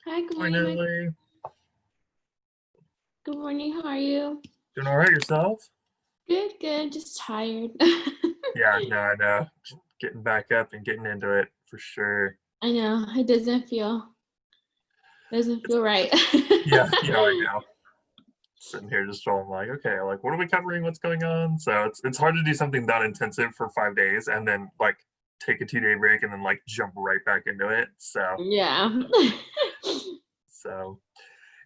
Hi, good Hi, morning, Mike. Natalie. Good morning, how are you? Doing all right yourself? Good, good, just tired. Yeah, no, I know. Just getting back up and getting into it for sure. I know, it doesn't It's feel right. yeah, I know. Sitting here just feeling like, okay, like what are we covering? What's going on? So it's hard to do something that intensive for 5 days and then like take a 2 day break and then like jump right back into it. Yeah. So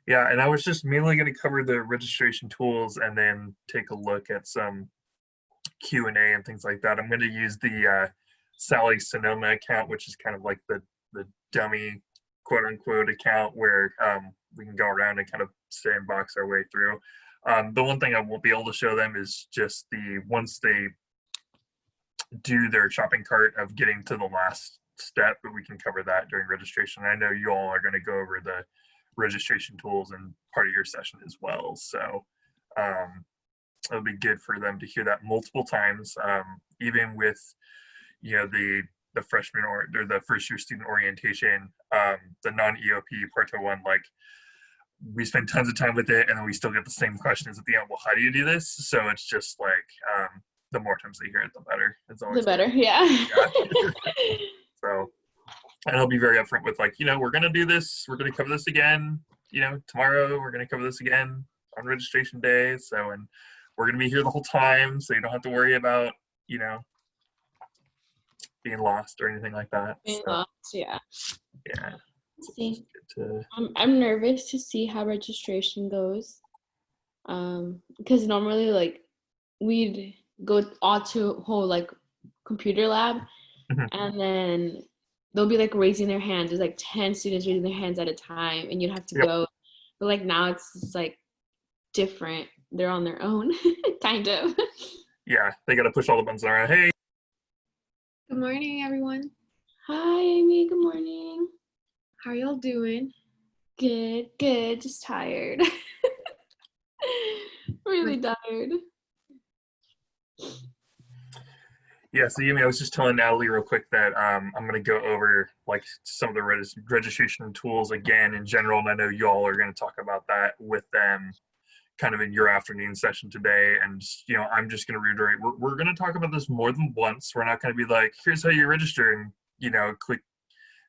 yeah, and I was just mainly going to cover the registration tools and then take a look at some Q&A and things like that. I'm going to use the Sally Sonoma account, which is kind of like the dummy quote unquote account where we can go around and kind of sandbox our way through. The one thing I won't be able to show them is just once they do their shopping cart of getting to the last step, but we can cover that during registration. I know you all are going to go over the registration tools and part of your session as well. So it'll be good for them to hear that multiple times, even with the freshman or the first year student orientation, the non-EOP Part 1, like we spend tons of time with it and then we still get the same questions at the end. Well, how do you do this? So it's just like the more times they hear it, the better. It's The always better, good. yeah. Yeah. So, and I'll be very upfront with like, we're going to do this. We're going to cover this again. Tomorrow we're going to cover this again on registration day. So, and we're going to be here the whole time. So you don't have to worry about, being lost or anything like that. Being So, lost, yeah. yeah. Let's So see. to, I'm nervous to see how registration goes. Because normally like we'd go all to whole like computer lab Mhm. and then they'll be like raising their hands. There's like 10 students raising their hands at a time and you'd have to Yep. go. But like now it's like different. They're on their own, kind of. Yeah. They got to push all the buttons around. Hey, Good morning, everyone. Hi, Amy. Good morning. How are y'all doing? Good, good. Just tired. Really tired. yeah. So, Yumi, I was just telling Natalie real quick that I'm going to go over like some of the registration tools again in general. And I know y'all are going to talk about that with them kind of in your afternoon session today. And, I'm just going to reiterate, we're going to talk about this more than once. We're not going to be like, here's how you register in, quick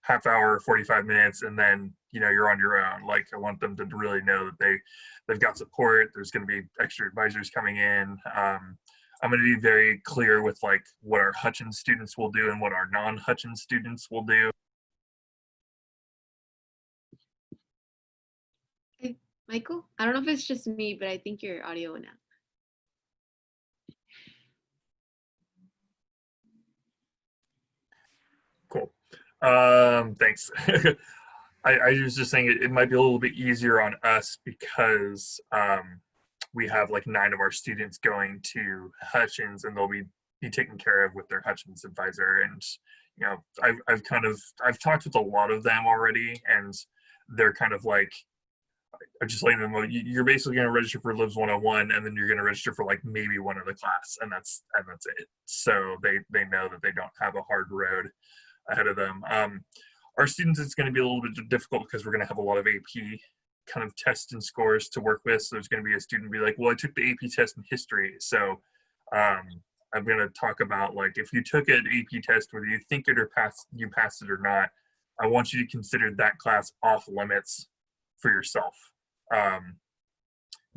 half hour, 45 minutes, and then, you're on your own. Like I want them to really know that they've got support. There's going to be extra advisors coming in. I'm going to be very clear with like what our Hutchins students will do and what our non-Hutchins students will do. Hey, Michael? I don't know if it's just me, but I think your audio went out. Cool. Thanks. I was just saying it might be a little bit easier on us because we have like 9 of our students going to Hutchins and they'll be taken care of with their Hutchins advisor. And, I've talked with a lot of them already and they're kind of like, I'm just letting them know you're basically going to register for Libs 101 and then you're going to register for like maybe one other class and that's it. So they know that they don't have a hard road ahead of them. Our students, it's going to be a little bit difficult because we're going to have a lot of AP kind of tests and scores to work with. So there's going to be a student be like, well, I took the AP test in history. So I'm going to talk about like, if you took an AP test, whether you think it or you passed it or not, I want you to consider that class off limits for yourself.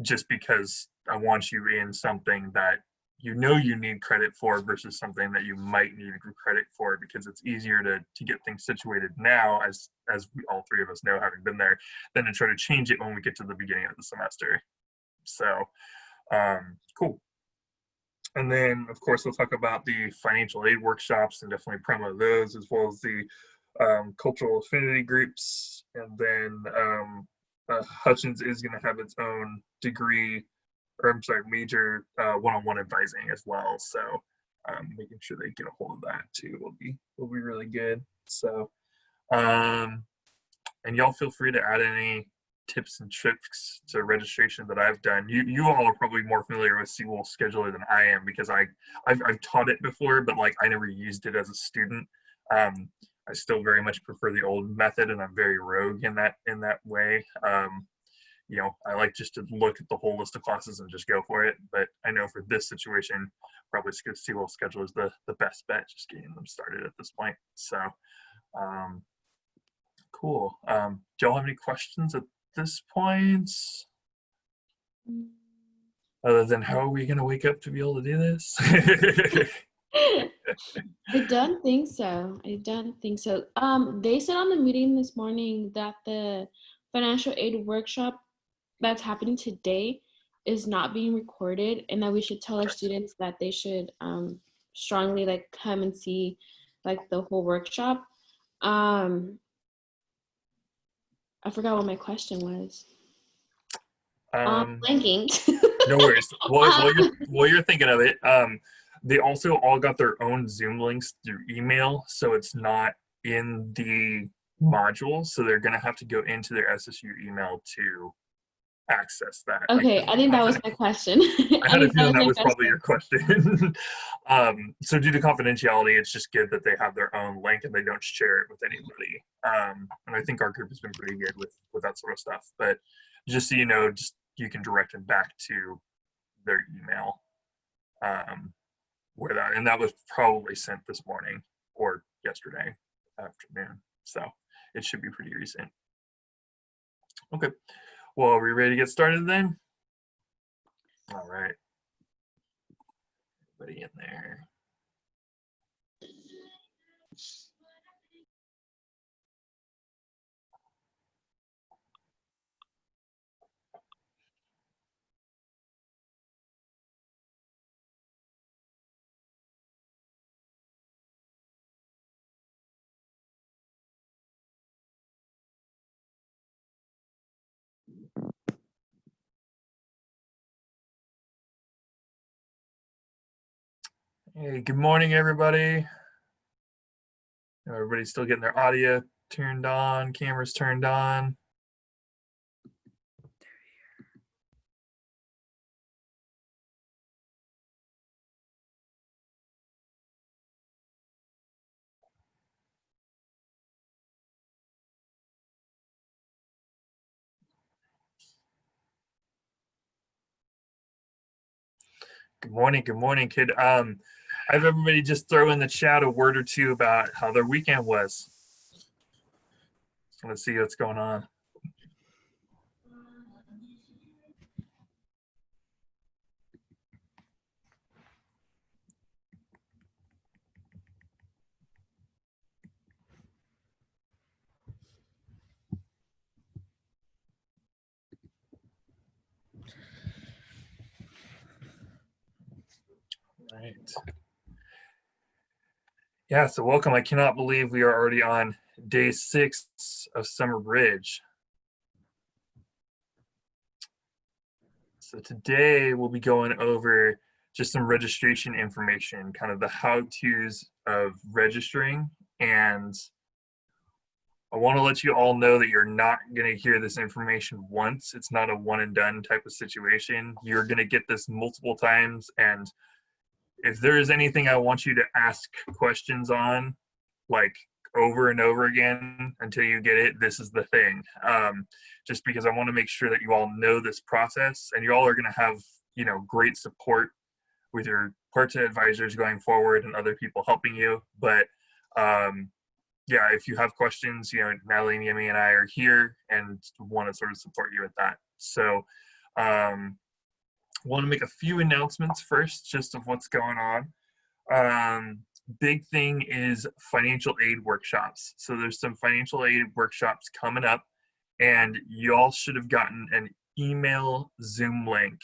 Just because I want you in something that you need credit for versus something that you might need credit for, because it's easier to get things situated now, as we all 3 of us know, having been there, than to try to change it when we get to the beginning of the semester. So cool. And then of course we'll talk about the financial aid workshops and definitely promo those, as well as the cultural affinity groups. And then Hutchins is going to have its own degree, or I'm sorry, major one-on-one advising as well. So making sure they get a hold of that too will be really good. So and y'all feel free to add any tips and tricks to registration that I've done. You all are probably more familiar with Seawolf Scheduler than I am, because I've taught it before, but like I never used it as a student. I still very much prefer the old method, and I'm very rogue in that way. You know, I like just to look at the whole list of classes and just go for it. But I know for this situation, probably SQL schedule is the best bet, just getting them started at this point. So cool. Do y'all have any questions at this point? Other than how are we gonna wake up to be able to do this? I don't think so. I don't think so. They said on the meeting this morning that the financial aid workshop that's happening today is not being recorded, and that we should tell our students that they should strongly like come and see like the whole workshop. I forgot what my question was. Blanking. No worries. While you're thinking of it, they also all got their own Zoom links through email, so it's not in the module. So they're gonna have to go into their SSU email to access that. Okay, I think that was my question. I had a feeling that was probably your question. So due to confidentiality, it's just good that they have their own link and they don't share it with anybody. And I think our group has been pretty good with that sort of stuff. But just so you know, just you can direct them back to their email where that, and that was probably sent this morning or yesterday afternoon. So it should be pretty recent. Okay. Well, are we ready to get started then? All right. Everybody in there. Hey, good morning, everybody. Everybody's still getting their audio turned on, cameras turned on. Good morning, kid. I have everybody just throw in the chat a word or two about how their weekend was. Just want to see what's going on. Right. Yeah, so welcome. I cannot believe we are already on day 6 of Summer Bridge. So today we'll be going over just some registration information, kind of the how-tos of registering. And I want to let you all know that you're not going to hear this information once. It's not a one and done type of situation. You're going to get this multiple times, and if there is anything I want you to ask questions on, like over and over again until you get it, this is the thing. Just because I want to make sure that you all know this process, and you all are going to have, you know, great support with your part-time advisors going forward and other people helping you. But yeah, if you have questions, you know, Natalie and Yemi and I are here and want to sort of support you with that. So want to make a few announcements first, just of what's going on. Big thing is financial aid workshops. So there's some financial aid workshops coming up, and you all should have gotten an email Zoom link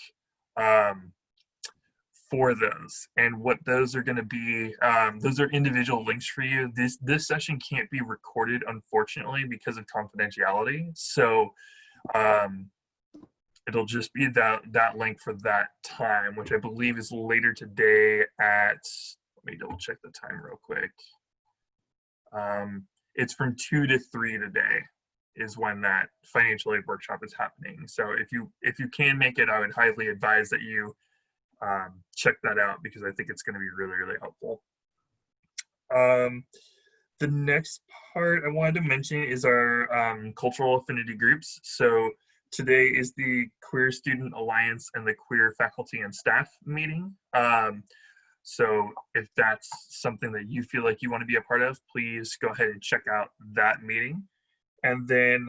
for those. And what those are going to be, those are individual links for you. This session can't be recorded, unfortunately, because of confidentiality. So it'll just be that link for that time, which I believe is later today at, let me double check the time real quick. It's from 2 to 3 today is when that financial aid workshop is happening. So if you can make it, I would highly advise that you check that out, because I think it's going to be really, really helpful. The next part I wanted to mention is our cultural affinity groups. So today is the Queer Student Alliance and the Queer Faculty and Staff meeting. So if that's something that you feel like you want to be a part of, please go ahead and check out that meeting. And then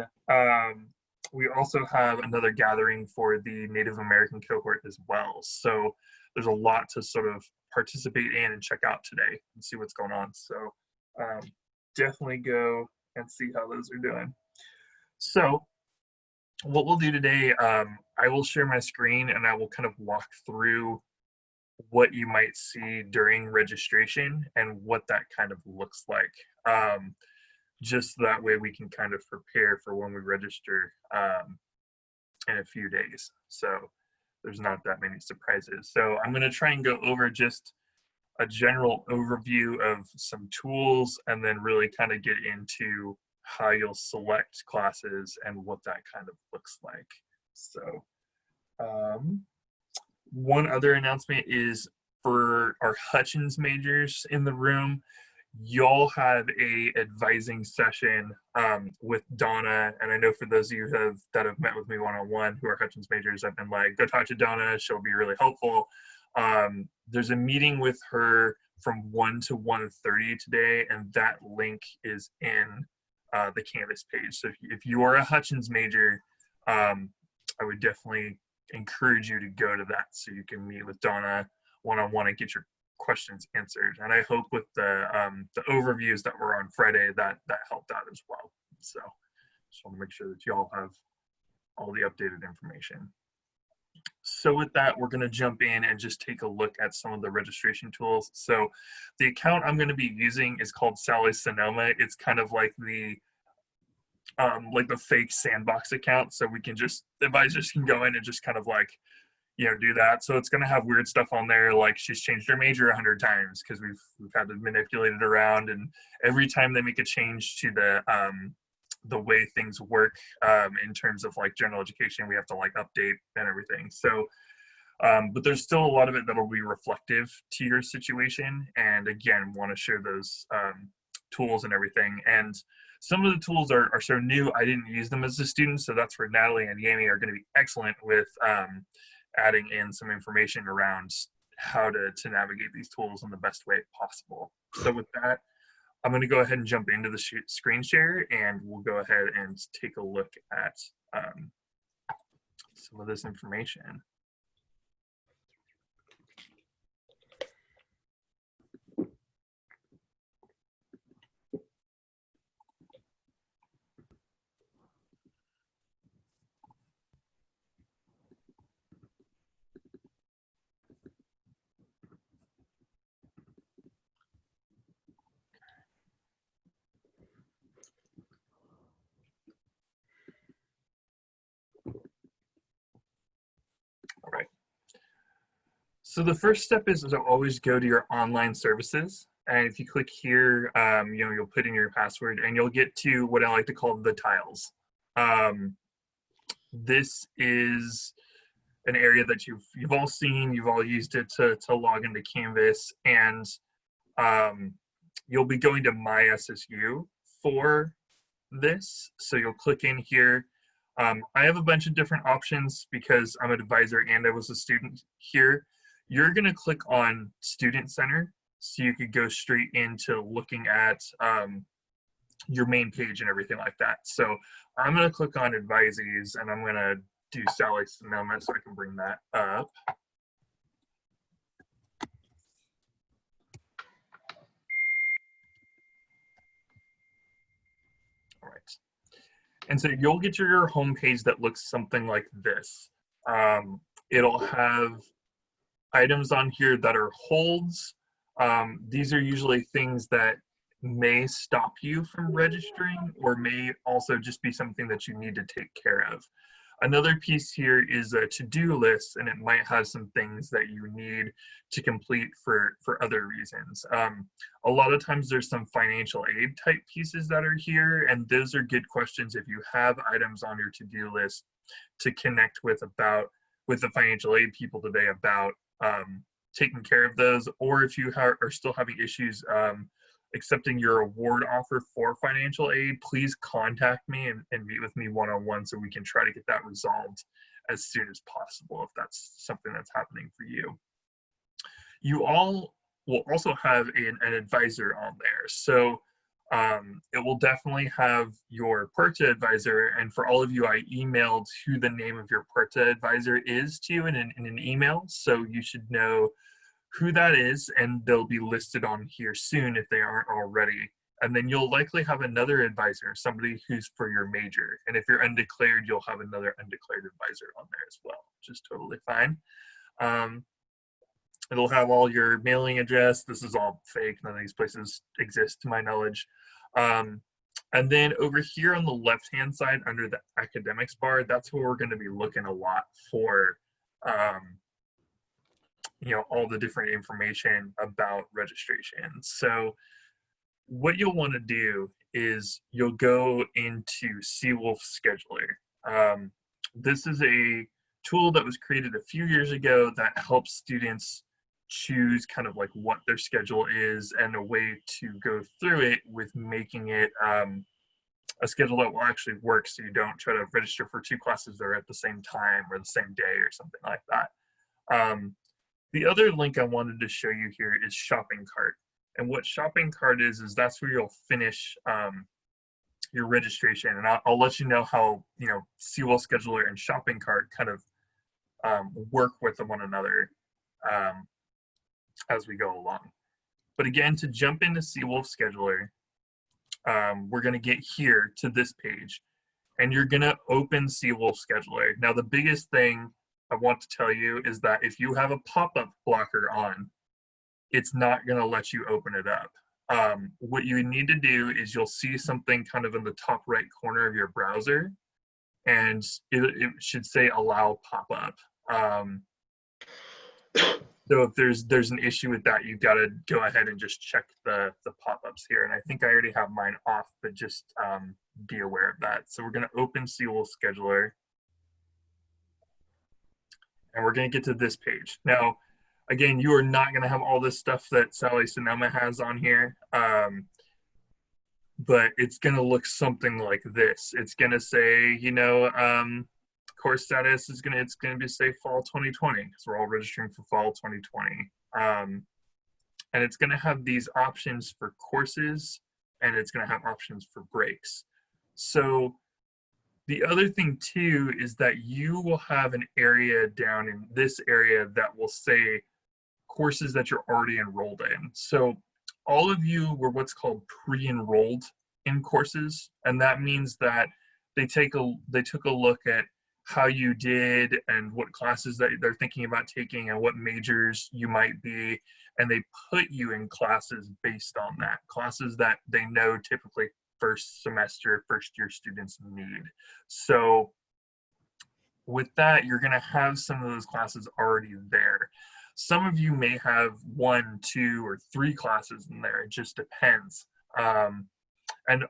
we also have another gathering for the Native American cohort as well. So there's a lot to sort of participate in and check out today and see what's going on. So definitely go and see how those are doing. So what we'll do today, I will share my screen and I will kind of walk through what you might see during registration and what that kind of looks like. Just that way we can kind of prepare for when we register in a few days. So there's not that many surprises. So I'm going to try and go over just a general overview of some tools and then really kind of get into how you'll select classes and what that kind of looks like. So one other announcement is for our Hutchins majors in the room, y'all have a advising session with Donna. And I know for those of you that have met with me one-on-one who are Hutchins majors, I've been like, go talk to Donna, she'll be really helpful. There's a meeting with her from 1 to 1:30 today, and that link is in the Canvas page. So if you are a Hutchins major, I would definitely encourage you to go to that so you can meet with Donna one-on-one and get your questions answered. And I hope with the overviews that were on Friday that helped out as well. So just want to make sure that you all have all the updated information. So with that, we're going to jump in and just take a look at some of the registration tools. So the account I'm going to be using is called Sally Sonoma. It's kind of like the fake sandbox account. So we can just, advisors can go in and just kind of like, do that. So it's going to have weird stuff on there, like she's changed her major 100 times because we've had to manipulate it around, and every time they make a change to the way things work in terms of like general education, we have to like update and everything. So but there's still a lot of it that'll be reflective to your situation, and again, want to share those tools and everything. And some of the tools are so new, I didn't use them as a student, so that's where Natalie and Yami are going to be excellent with adding in some information around how to navigate these tools in the best way possible. So with that, I'm going to go ahead and jump into the screen share, and we'll go ahead and take a look at some of this information. All right. So the first step is to always go to your online services. And if you click here, you'll put in your password and you'll get to what I like to call the tiles. This is an area that you've all seen, you've all used it to log into Canvas, and you'll be going to My SSU for this. So you'll click in here. I have a bunch of different options because I'm an advisor and I was a student here. You're going to click on Student Center so you could go straight into looking at your main page and everything like that. So I'm going to click on Advisees and I'm going to do Sally Sonoma so I can bring that up. All right. And so you'll get your homepage that looks something like this. It'll have items on here that are holds. These are usually things that may stop you from registering or may also just be something that you need to take care of. Another piece here is a to-do list, and it might have some things that you need to complete for other reasons. A lot of times there's some financial aid type pieces that are here, and those are good questions if you have items on your to-do list to connect with the financial aid people today about taking care of those, or if you are still having issues accepting your award offer for financial aid, please contact me and meet with me one-on-one so we can try to get that resolved as soon as possible if that's something that's happening for you. You all will also have an advisor on there. So it will definitely have your PERTA advisor. And for all of you, I emailed who the name of your PERTA advisor is to you in an email. So you should know who that is, and they'll be listed on here soon if they aren't already. And then you'll likely have another advisor, somebody who's for your major. And if you're undeclared, you'll have another undeclared advisor on there as well, which is totally fine. It'll have all your mailing address. This is all fake. None of these places exist to my knowledge. And then over here on the left-hand side under the academics bar, that's where we're going to be looking a lot for all the different information about registration. So what you'll want to do is you'll go into Seawolf Scheduler. This is a tool that was created a few years ago that helps students choose kind of like what their schedule is and a way to go through it with making it a schedule that will actually work, so you don't try to register for 2 classes that are at the same time or the same day or something like that. The other link I wanted to show you here is Shopping Cart. And what Shopping Cart is that's where you'll finish your registration. And I'll let you know how, Seawolf Scheduler and Shopping Cart kind of work with one another as we go along. But again, to jump into Seawolf Scheduler, we're going to get here to this page. And you're going to open Seawolf Scheduler. Now, the biggest thing I want to tell you is that if you have a pop-up blocker on, it's not going to let you open it up. What you need to do is you'll see something kind of in the top right corner of your browser, and it should say allow pop-up. So if there's an issue with that, you've got to go ahead and just check the pop-ups here. And I think I already have mine off, but just be aware of that. So we're going to open Seawolf Scheduler. And we're going to get to this page. Now, again, you are not going to have all this stuff that Sally Sonoma has on here, but it's going to look something like this. It's going to say, course status is it's going to be say fall 2020 because we're all registering for fall 2020. And it's going to have these options for courses, and it's going to have options for breaks. So the other thing too is that you will have an area down in this area that will say courses that you're already enrolled in. So all of you were what's called pre-enrolled in courses, and that means that they took a look at how you did and what classes that they're thinking about taking and what majors you might be, and they put you in classes based on that, classes that they know typically first semester, first year students need. So with that, you're going to have some of those classes already there. Some of you may have 1, 2, or 3 classes in there. It just depends. And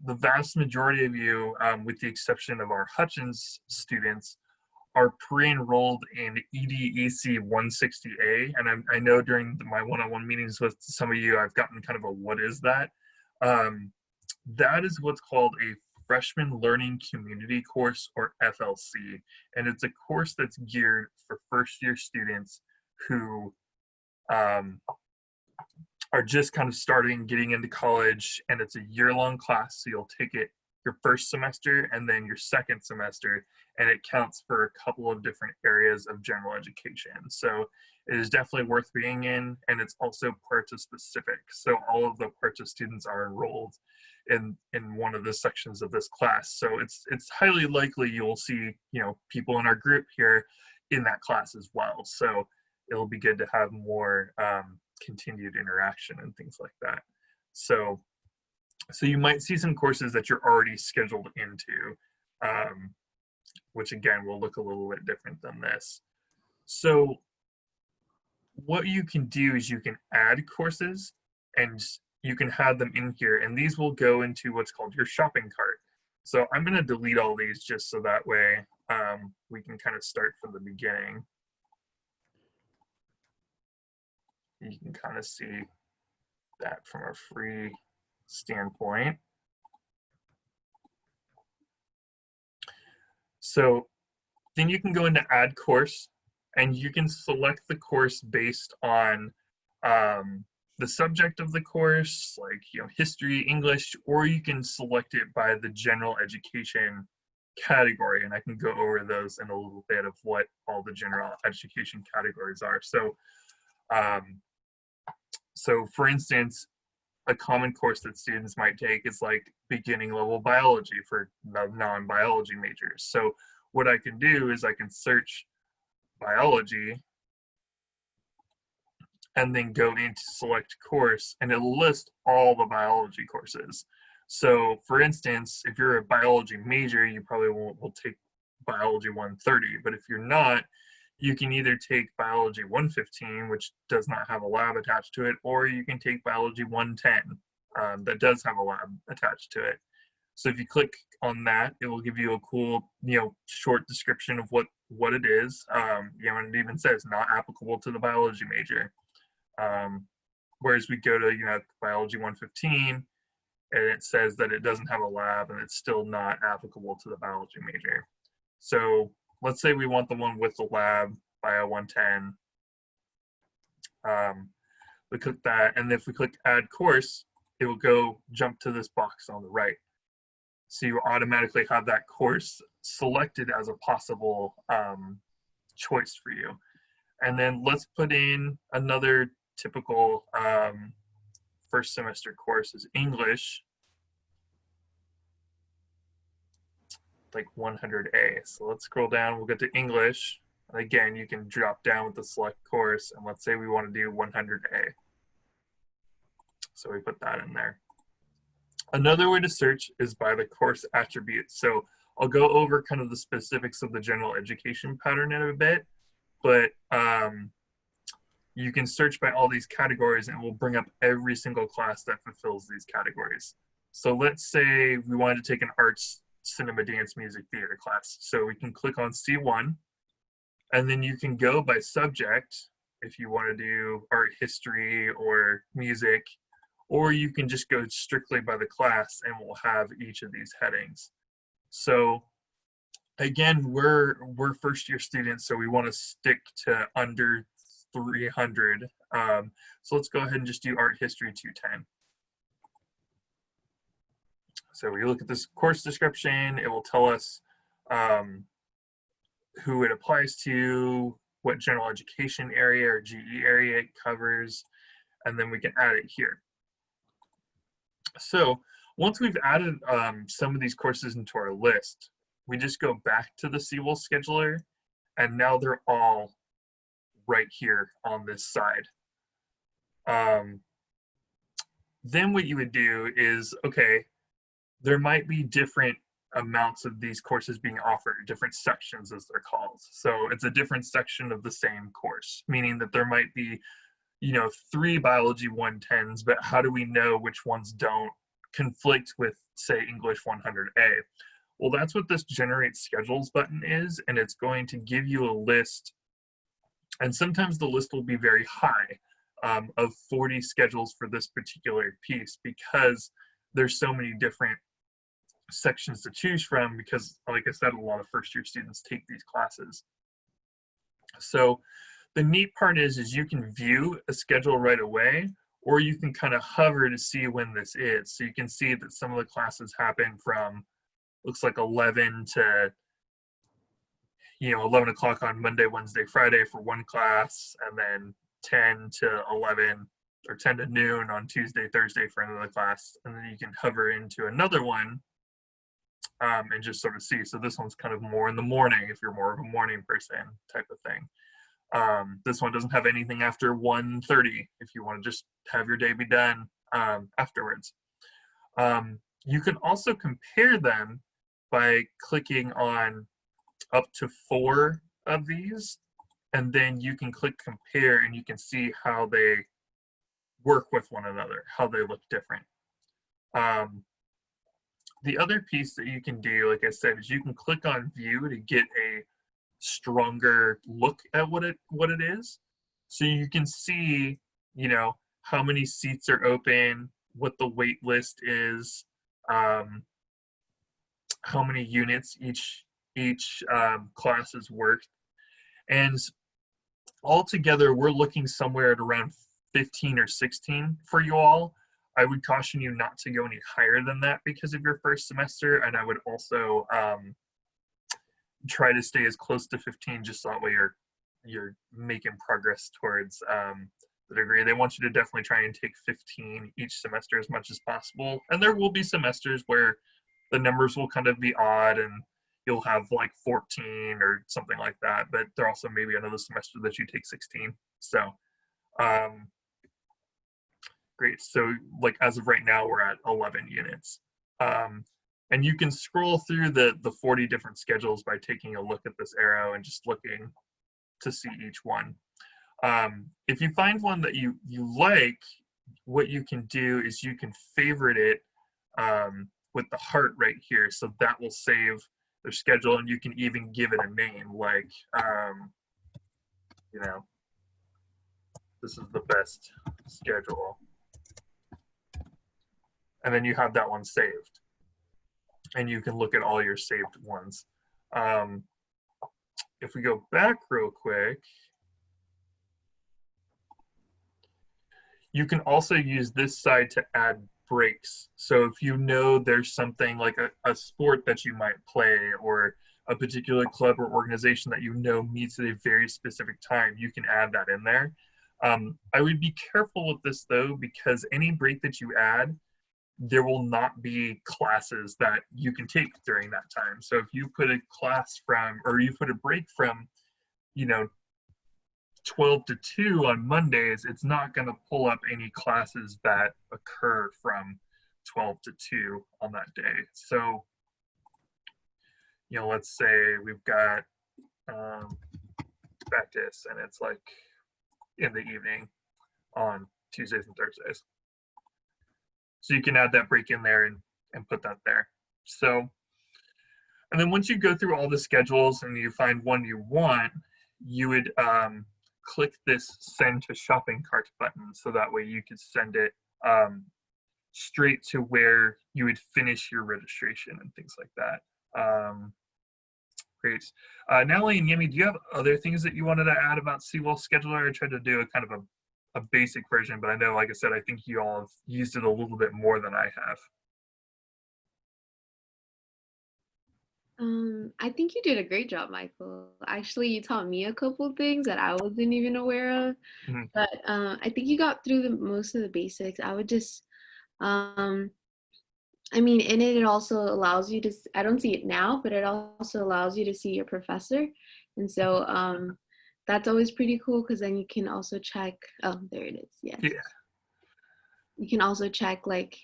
the vast majority of you, with the exception of our Hutchins students, are pre-enrolled in EDEC 160A. And I know during my one-on-one meetings with some of you, I've gotten kind of a, what is that? That is what's called a Freshman Learning Community Course, or FLC. And it's a course that's geared for first-year students who are just kind of getting into college, and it's a year-long class, so you'll take it your first semester and then your second semester, and it counts for a couple of different areas of general education. So it is definitely worth being in, and it's also PERTA specific. So all of the PERTA students are enrolled in one of the sections of this class. So it's highly likely you'll see people in our group here in that class as well. So it'll be good to have more continued interaction and things like that. So you might see some courses that you're already scheduled into, which again will look a little bit different than this. So what you can do is you can add courses and you can have them in here, and these will go into what's called your shopping cart. So I'm going to delete all these just so that way we can kind of start from the beginning. You can kind of see that from a free standpoint. So then you can go into add course, and you can select the course based on the subject of the course, like history, English, or you can select it by the general education category, and I can go over those in a little bit of what all the general education categories are. So for instance, a common course that students might take is like beginning level biology for non-biology majors. So what I can do is I can search biology and then go into select course, and it'll list all the biology courses. So for instance, if you're a biology major, you probably will take biology 130, but if you're not, you can either take biology 115, which does not have a lab attached to it, or you can take biology 110 that does have a lab attached to it. So if you click on that, it will give you a cool, short description of what it is. And it even says not applicable to the biology major. Whereas we go to, biology 115, and it says that it doesn't have a lab and it's still not applicable to the biology major. So let's say we want the one with the lab, bio 110. We click that, and if we click add course, it will jump to this box on the right. So you automatically have that course selected as a possible choice for you. And then let's put in another typical first semester course is English, like 100A. So let's scroll down, we'll get to English. And again, you can drop down with the select course, and let's say we want to do 100A. So we put that in there. Another way to search is by the course attributes. So I'll go over kind of the specifics of the general education pattern in a bit, but you can search by all these categories and it will bring up every single class that fulfills these categories. So let's say we wanted to take an arts, cinema, dance, music, theater class. So we can click on C1, and then you can go by subject if you want to do art history or music, or you can just go strictly by the class and we'll have each of these headings. So again, we're first year students, so we want to stick to under 300. So let's go ahead and just do art history 210. So we look at this course description, it will tell us who it applies to, what general education area or GE area it covers, and then we can add it here. So once we've added some of these courses into our list, we just go back to the CWL scheduler, and now they're all right here on this side. Then what you would do is, okay, there might be different amounts of these courses being offered, different sections as they're called. So it's a different section of the same course, meaning that there might be 3 biology 110s, but how do we know which ones don't conflict with, say, English 100A? Well, that's what this generate schedules button is, and it's going to give you a list, and sometimes the list will be very high, of 40 schedules for this particular piece, because there's so many different sections to choose from, because like I said, a lot of first year students take these classes. So the neat part is you can view a schedule right away, or you can kind of hover to see when this is. So you can see that some of the classes happen from, looks like 11 to 11 o'clock on Monday, Wednesday, Friday for one class, and then 10 to 11 or 10 to noon on Tuesday, Thursday for another class. And then you can hover into another one and just sort of see. So this one's kind of more in the morning if you're more of a morning person type of thing. This one doesn't have anything after 1:30 if you want to just have your day be done afterwards. You can also compare them by clicking on up to 4 of these, and then you can click compare and you can see how they work with one another, how they look different. The other piece that you can do, like I said, is you can click on view to get a stronger look at what it is. So you can see, how many seats are open, what the wait list is, how many units each class is worth, and altogether we're looking somewhere at around 15 or 16 for you all. I would caution you not to go any higher than that because of your first semester, and I would also try to stay as close to 15, just so that way you're making progress towards the degree. They want you to definitely try and take 15 each semester as much as possible, and there will be semesters where the numbers will kind of be odd and you'll have like 14 or something like that, but there also may be another semester that you take 16. So great. So like as of right now, we're at 11 units. And you can scroll through the 40 different schedules by taking a look at this arrow and just looking to see each one. If you find one that you like, what you can do is you can favorite it with the heart right here. So that will save their schedule, and you can even give it a name like, you know, this is the best schedule. And then you have that one saved. And you can look at all your saved ones. If we go back real quick, you can also use this side to add breaks. So if you know there's something like a sport that you might play, or a particular club or organization that you know meets at a very specific time, you can add that in there. I would be careful with this though, because any break that you add, there will not be classes that you can take during that time. So if you put a class from, or you put a break from, 12 to 2 on Mondays, it's not going to pull up any classes that occur from 12 to 2 on that day. So, let's say we've got practice and it's like in the evening on Tuesdays and Thursdays. So you can add that break in there and put that there. So, and then once you go through all the schedules and you find one you want, you would click this send to shopping cart button, so that way you could send it straight to where you would finish your registration and things like that. Great. Natalie and Yemi, do you have other things that you wanted to add about Seawall Scheduler? I tried to do a kind of a basic version, but I know, like I said, I think you all have used it a little bit more than I have. I think you did a great job, Michael. Actually, you taught me a couple things that I wasn't even aware of. Mm-hmm. But I think you got through most of the basics. I would just, in it also allows you to, I don't see it now, but it also allows you to see your professor. And so that's always pretty cool, because then you can also check, oh, there it is, yes. Yeah. You can also check like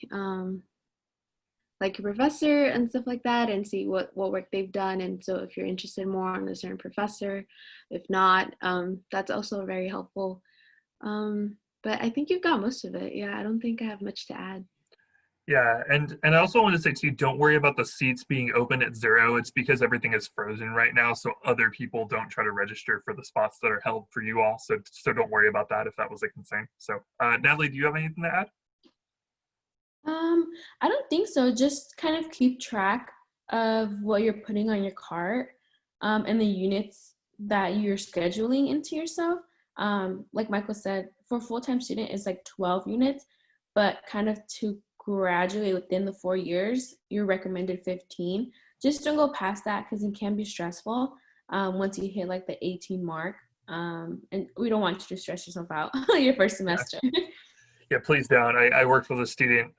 your professor and stuff like that, and see what work they've done. And so if you're interested more on a certain professor, if not, that's also very helpful. But I think you've got most of it. Yeah, I don't think I have much to add. Yeah, and I also want to say too, don't worry about the seats being open at 0. It's because everything is frozen right now, so other people don't try to register for the spots that are held for you all. So don't worry about that if that was a concern. So Natalie, do you have anything to add? I don't think so. Just kind of keep track of what you're putting on your cart, and the units that you're scheduling into yourself. Like Michael said, for full-time student is like 12 units, but kind of to graduate within the 4 years, you're recommended 15. Just don't go past that, because it can be stressful once you hit like the 18 mark. And we don't want you to stress yourself out your first semester. Yeah, please don't. I worked with a student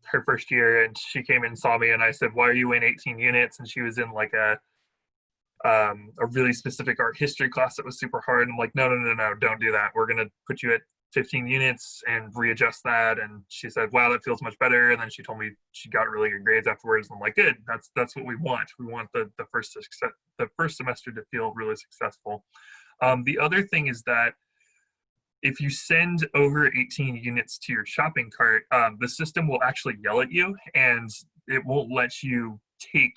her first year, and she came in and saw me, and I said, why are you in 18 units? And she was in like a really specific art history class that was super hard. I'm like, no, don't do that. We're going to put you at 15 units and readjust that. And she said, wow, that feels much better. And then she told me she got really good grades afterwards. I'm like, good, that's what we want. We want the first semester to feel really successful. The other thing is that if you send over 18 units to your shopping cart, the system will actually yell at you, and it won't let you take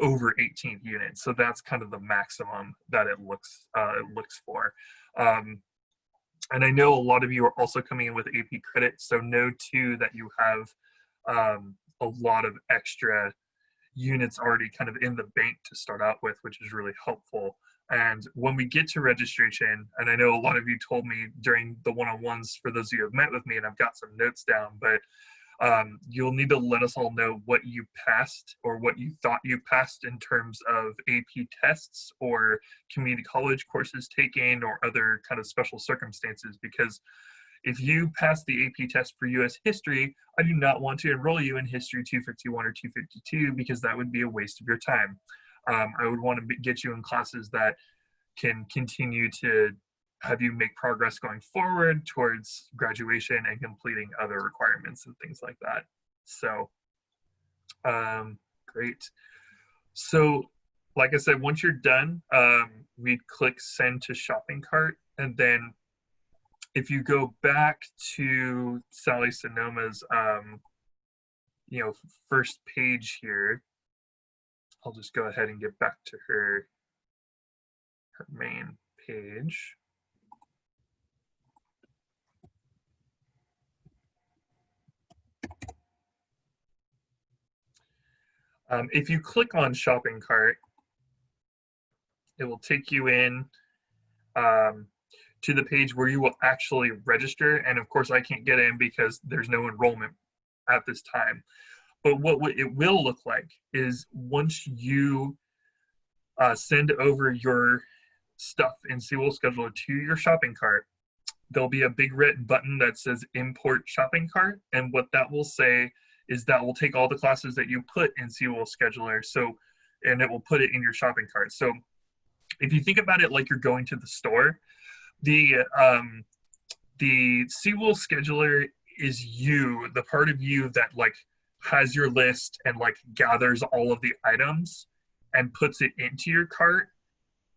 over 18 units. So that's kind of the maximum that it looks for. And I know a lot of you are also coming in with AP credit, so know too that you have a lot of extra units already kind of in the bank to start out with, which is really helpful. And when we get to registration, and I know a lot of you told me during the one-on-ones for those of you who have met with me, and I've got some notes down, but you'll need to let us all know what you passed or what you thought you passed in terms of AP tests or community college courses taken or other kind of special circumstances, because if you pass the AP test for US history, I do not want to enroll you in history 251 or 252 because that would be a waste of your time. I would want to get you in classes that can continue to have you make progress going forward towards graduation and completing other requirements and things like that. So, great. So, like I said, once you're done, we'd click send to shopping cart. And then if you go back to Sally Sonoma's, first page here, I'll just go ahead and get back to her main page. If you click on shopping cart, it will take you in to the page where you will actually register. And of course, I can't get in because there's no enrollment at this time. But what it will look like is once you send over your stuff in Seawolf Scheduler to your shopping cart, there'll be a big red button that says import shopping cart. And what that will say is that will take all the classes that you put in Seawolf Scheduler, and it will put it in your shopping cart. So if you think about it like you're going to the store, the Seawolf Scheduler is you, the part of you that like has your list and like gathers all of the items and puts it into your cart.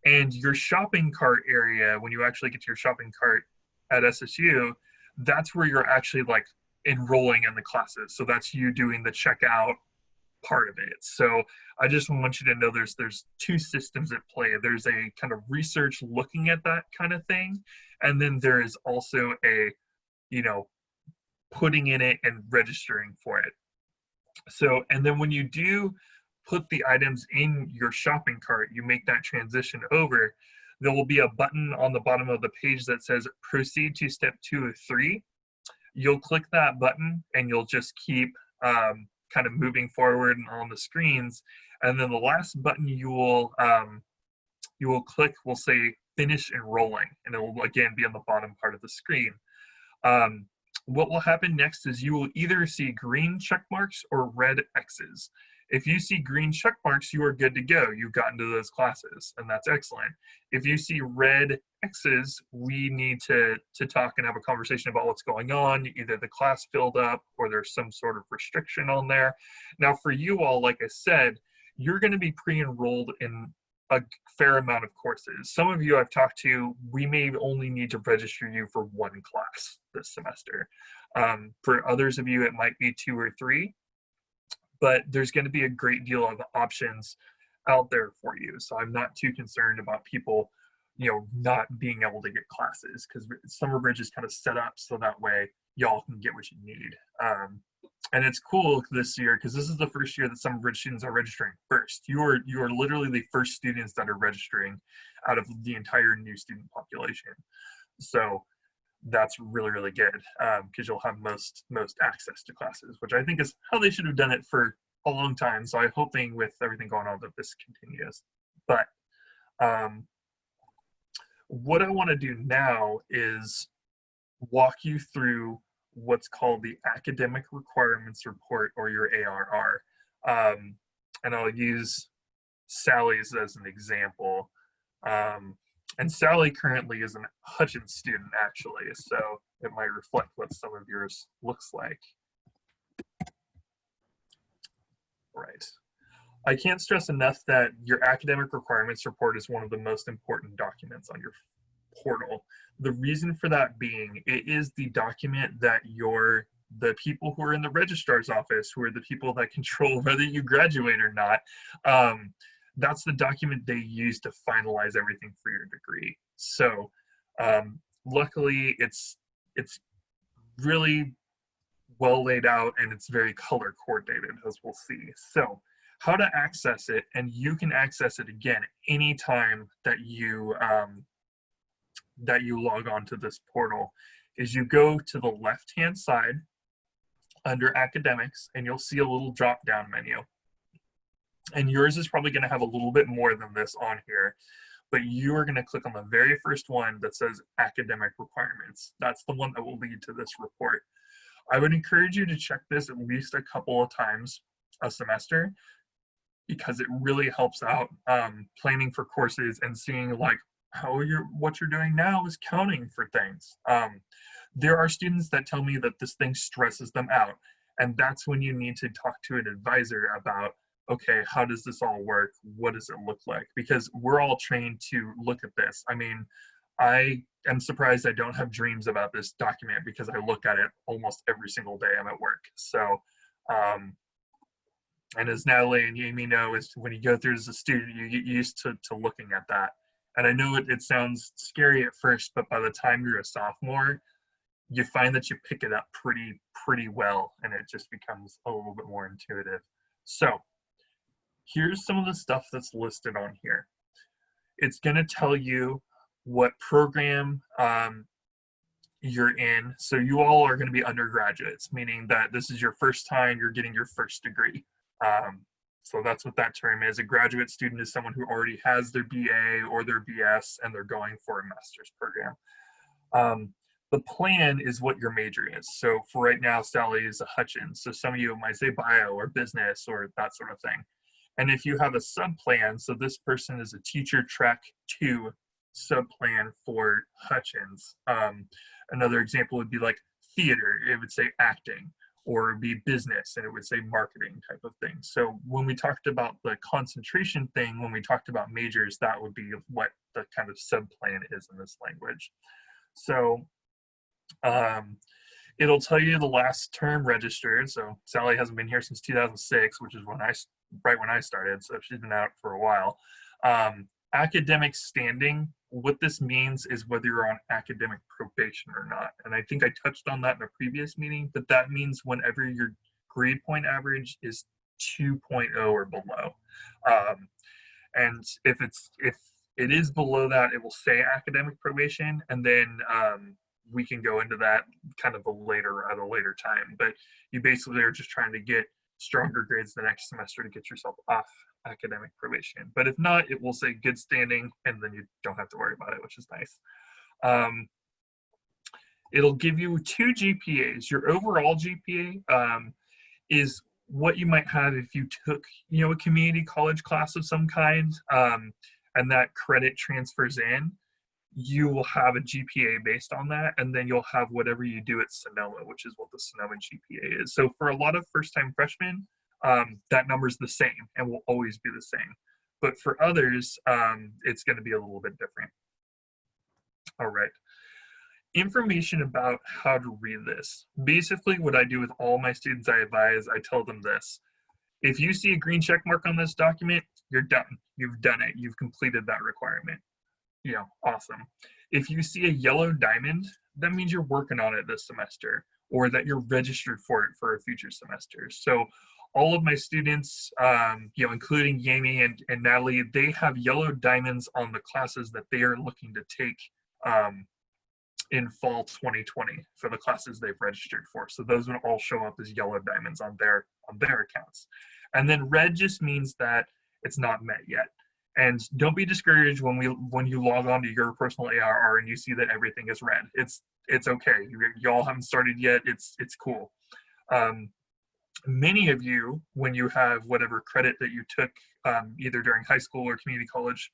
And your shopping cart area, when you actually get to your shopping cart at SSU, that's where you're actually like enrolling in the classes. So that's you doing the checkout part of it. So I just want you to know there's two systems at play. There's a kind of research looking at that kind of thing, and then there is also a, putting in it and registering for it. So, and then when you do put the items in your shopping cart, you make that transition over, there will be a button on the bottom of the page that says proceed to step 2 of 3. You'll click that button and you'll just keep kind of moving forward on the screens. And then the last button you will click will say finish enrolling, and it will again be on the bottom part of the screen. What will happen next is you will either see green check marks or red X's. If you see green check marks, you are good to go. You've gotten to those classes, and that's excellent. If you see red X's, we need to talk and have a conversation about what's going on. Either the class filled up or there's some sort of restriction on there. Now, for you all, like I said, you're going to be pre-enrolled in a fair amount of courses. Some of you I've talked to, we may only need to register you for one class this semester. For others of you, it might be 2 or 3. But there's going to be a great deal of options out there for you. So I'm not too concerned about people, not being able to get classes, because Summer Bridge is kind of set up so that way y'all can get what you need. And it's cool this year because this is the first year that Summer Bridge students are registering first. You are literally the first students that are registering out of the entire new student population. So that's really, really good because you'll have most access to classes, which I think is how they should have done it for a long time. So I'm hoping with everything going on that this continues. But what I want to do now is walk you through what's called the Academic Requirements Report, or your ARR. And I'll use Sally's as an example. And Sally currently is a Hutchins student, actually, so it might reflect what some of yours looks like. Right. I can't stress enough that your academic requirements report is one of the most important documents on your portal. The reason for that being, it is the document that the people who are in the registrar's office, who are the people that control whether you graduate or not, that's the document they use to finalize everything for your degree. So luckily, it's really well laid out and it's very color coordinated, as we'll see. So how to access it, and you can access it again anytime that you log on to this portal, is you go to the left hand side under academics and you'll see a little drop down menu, and yours is probably going to have a little bit more than this on here, but you are going to click on the very first one that says academic requirements. That's the one that will lead to this report. I would encourage you to check this at least a couple of times a semester, because it really helps out planning for courses and seeing like what you're doing now is counting for things. There are students that tell me that this thing stresses them out, and that's when you need to talk to an advisor about, okay, how does this all work? What does it look like? Because we're all trained to look at this. I mean, I am surprised I don't have dreams about this document because I look at it almost every single day I'm at work. So, and as Natalie and Amy know, is when you go through as a student, you get used to looking at that. And I know it sounds scary at first, but by the time you're a sophomore, you find that you pick it up pretty well, and it just becomes a little bit more intuitive. So here's some of the stuff that's listed on here. It's going to tell you what program you're in. So you all are going to be undergraduates, meaning that this is your first time you're getting your first degree. So that's what that term is. A graduate student is someone who already has their BA or their BS and they're going for a master's program. The plan is what your major is. So for right now, Sally is a Hutchins. So some of you might say bio or business or that sort of thing. And if you have a sub-plan, so this person is a teacher track 2 sub-plan for Hutchins. Another example would be like theater, it would say acting, or it'd be business and it would say marketing type of thing. So when we talked about the concentration thing, when we talked about majors, that would be what the kind of sub-plan is in this language. So it'll tell you the last term registered. So Sally hasn't been here since 2006, which is right when I started. So she's been out for a while. Academic standing, what this means is whether you're on academic probation or not. And I think I touched on that in a previous meeting, but that means whenever your grade point average is 2.0 or below. And if it is below that, it will say academic probation, and then we can go into that kind of at a later time. But you basically are just trying to get stronger grades the next semester to get yourself off academic probation. But if not, it will say good standing, and then you don't have to worry about it, which is nice. It'll give you 2 GPAs. Your overall GPA is what you might have if you took, a community college class of some kind, and that credit transfers in. You will have a GPA based on that, and then you'll have whatever you do at Sonoma, which is what the Sonoma GPA is. So for a lot of first-time freshmen, that number is the same and will always be the same. But for others, it's going to be a little bit different. All right. Information about how to read this. Basically, what I do with all my students I advise, I tell them this. If you see a green check mark on this document, you're done. You've done it. You've completed that requirement. Awesome. If you see a yellow diamond, that means you're working on it this semester, or that you're registered for it for a future semester. So all of my students, including Yami and Natalie, they have yellow diamonds on the classes that they are looking to take in fall 2020 for the classes they've registered for. So those would all show up as yellow diamonds on their accounts. And then red just means that it's not met yet. And don't be discouraged when you log on to your personal ARR and you see that everything is red. It's okay. You all haven't started yet. It's cool. Many of you, when you have whatever credit that you took either during high school or community college,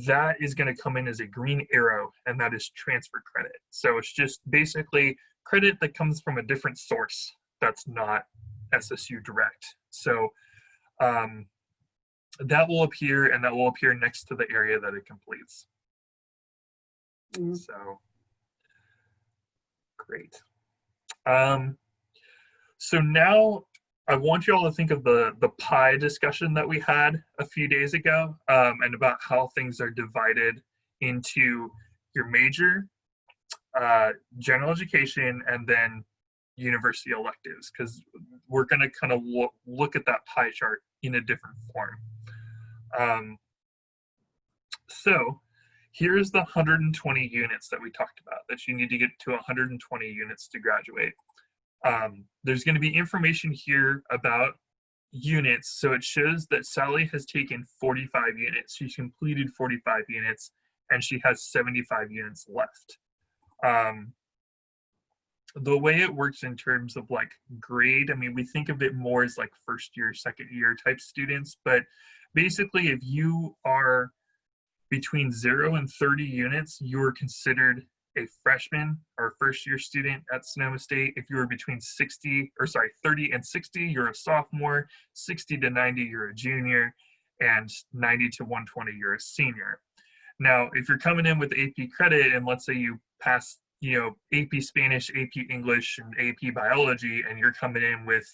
that is going to come in as a green arrow, and that is transfer credit. So it's just basically credit that comes from a different source that's not SSU direct. So that will appear, and that will appear next to the area that it completes. So great. So now I want you all to think of the pie discussion that we had a few days ago, and about how things are divided into your major, general education, and then university electives, because we're going to kind of look at that pie chart in a different form. So here's the 120 units that we talked about, that you need to get to 120 units to graduate. There's going to be information here about units. So it shows that Sally has taken 45 units. She's completed 45 units, and she has 75 units left. The way it works in terms of like grade, I mean, we think of it more as like first year, second year type students, but basically if you are between 0 and 30 units, you are considered a freshman or first year student at Sonoma State. If you are between 30 and 60, you're a sophomore. 60 to 90, you're a junior, and 90 to 120, you're a senior. Now, if you're coming in with AP credit, and let's say you pass, you know, AP Spanish, AP English, and AP Biology, and you're coming in with,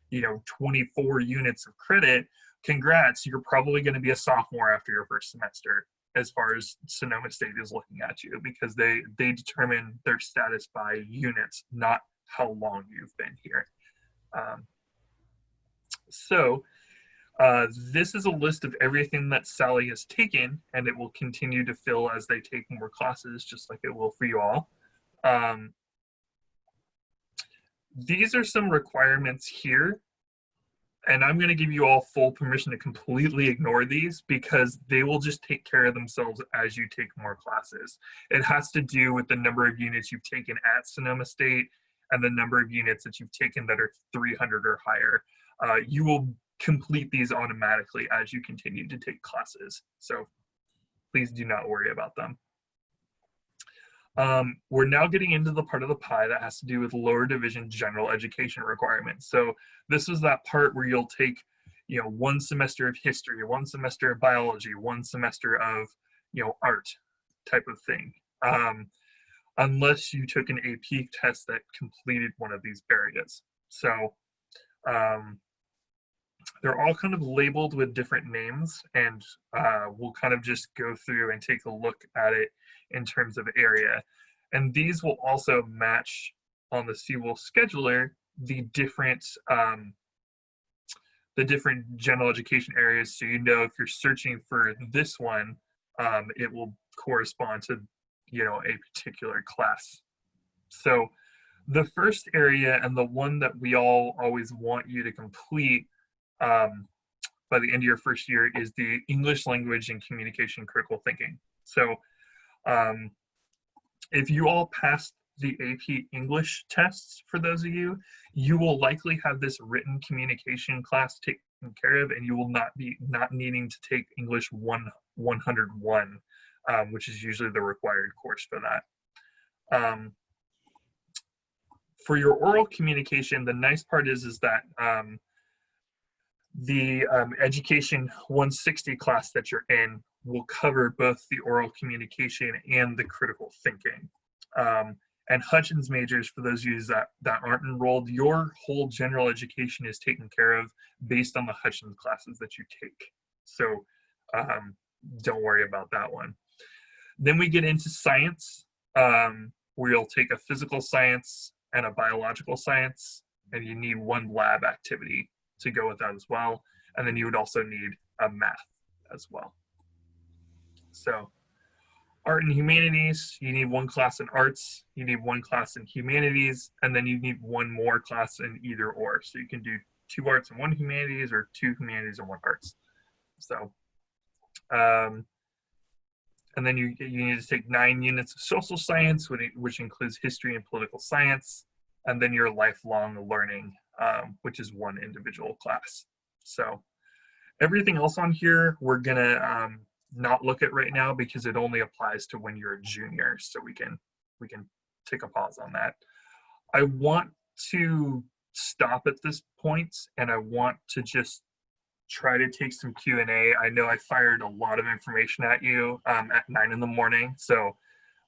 you know, 24 units of credit, congrats, you're probably going to be a sophomore after your first semester, as far as Sonoma State is looking at you, because they determine their status by units, not how long you've been here. This is a list of everything that Sally has taken, and it will continue to fill as they take more classes, just like it will for you all. These are some requirements here, and I'm going to give you all full permission to completely ignore these, because they will just take care of themselves as you take more classes. It has to do with the number of units you've taken at Sonoma State and the number of units that you've taken that are 300 or higher. You will complete these automatically as you continue to take classes, so please do not worry about them. We're now getting into the part of the pie that has to do with lower division general education requirements. So this is that part where you'll take, you know, 1 semester of history, 1 semester of biology, 1 semester of, you know, art type of thing. Unless you took an AP test that completed one of these areas. So they're all kind of labeled with different names, and we'll kind of just go through and take a look at it in terms of area. And these will also match on the CWIL scheduler the different general education areas, so you know if you're searching for this one, it will correspond to, you know, a particular class. So the first area, and the one that we all always want you to complete by the end of your first year, is the English language and communication critical thinking. So if you all passed the AP English tests, for those of you, you will likely have this written communication class taken care of, and you will not needing to take English 101, which is usually the required course for that. For your oral communication, the nice part is that the Education 160 class that you're in will cover both the oral communication and the critical thinking. And Hutchins majors, for those of you that aren't enrolled, your whole general education is taken care of based on the Hutchins classes that you take. So don't worry about that one. Then we get into science, where you'll take a physical science and a biological science, and you need 1 lab activity to go with that as well. And then you would also need a math as well. So art and humanities, you need 1 class in arts, you need 1 class in humanities, and then you need 1 more class in either or. So you can do 2 arts and 1 humanities, or 2 humanities and 1 arts. So, and then you need to take 9 units of social science, which includes history and political science, and then your lifelong learning, which is 1 individual class. So everything else on here, we're gonna not look at right now, because it only applies to when you're a junior. So we can take a pause on that. I want to stop at this point, and I want to just try to take some Q&A. I know I fired a lot of information at you at 9 in the morning, so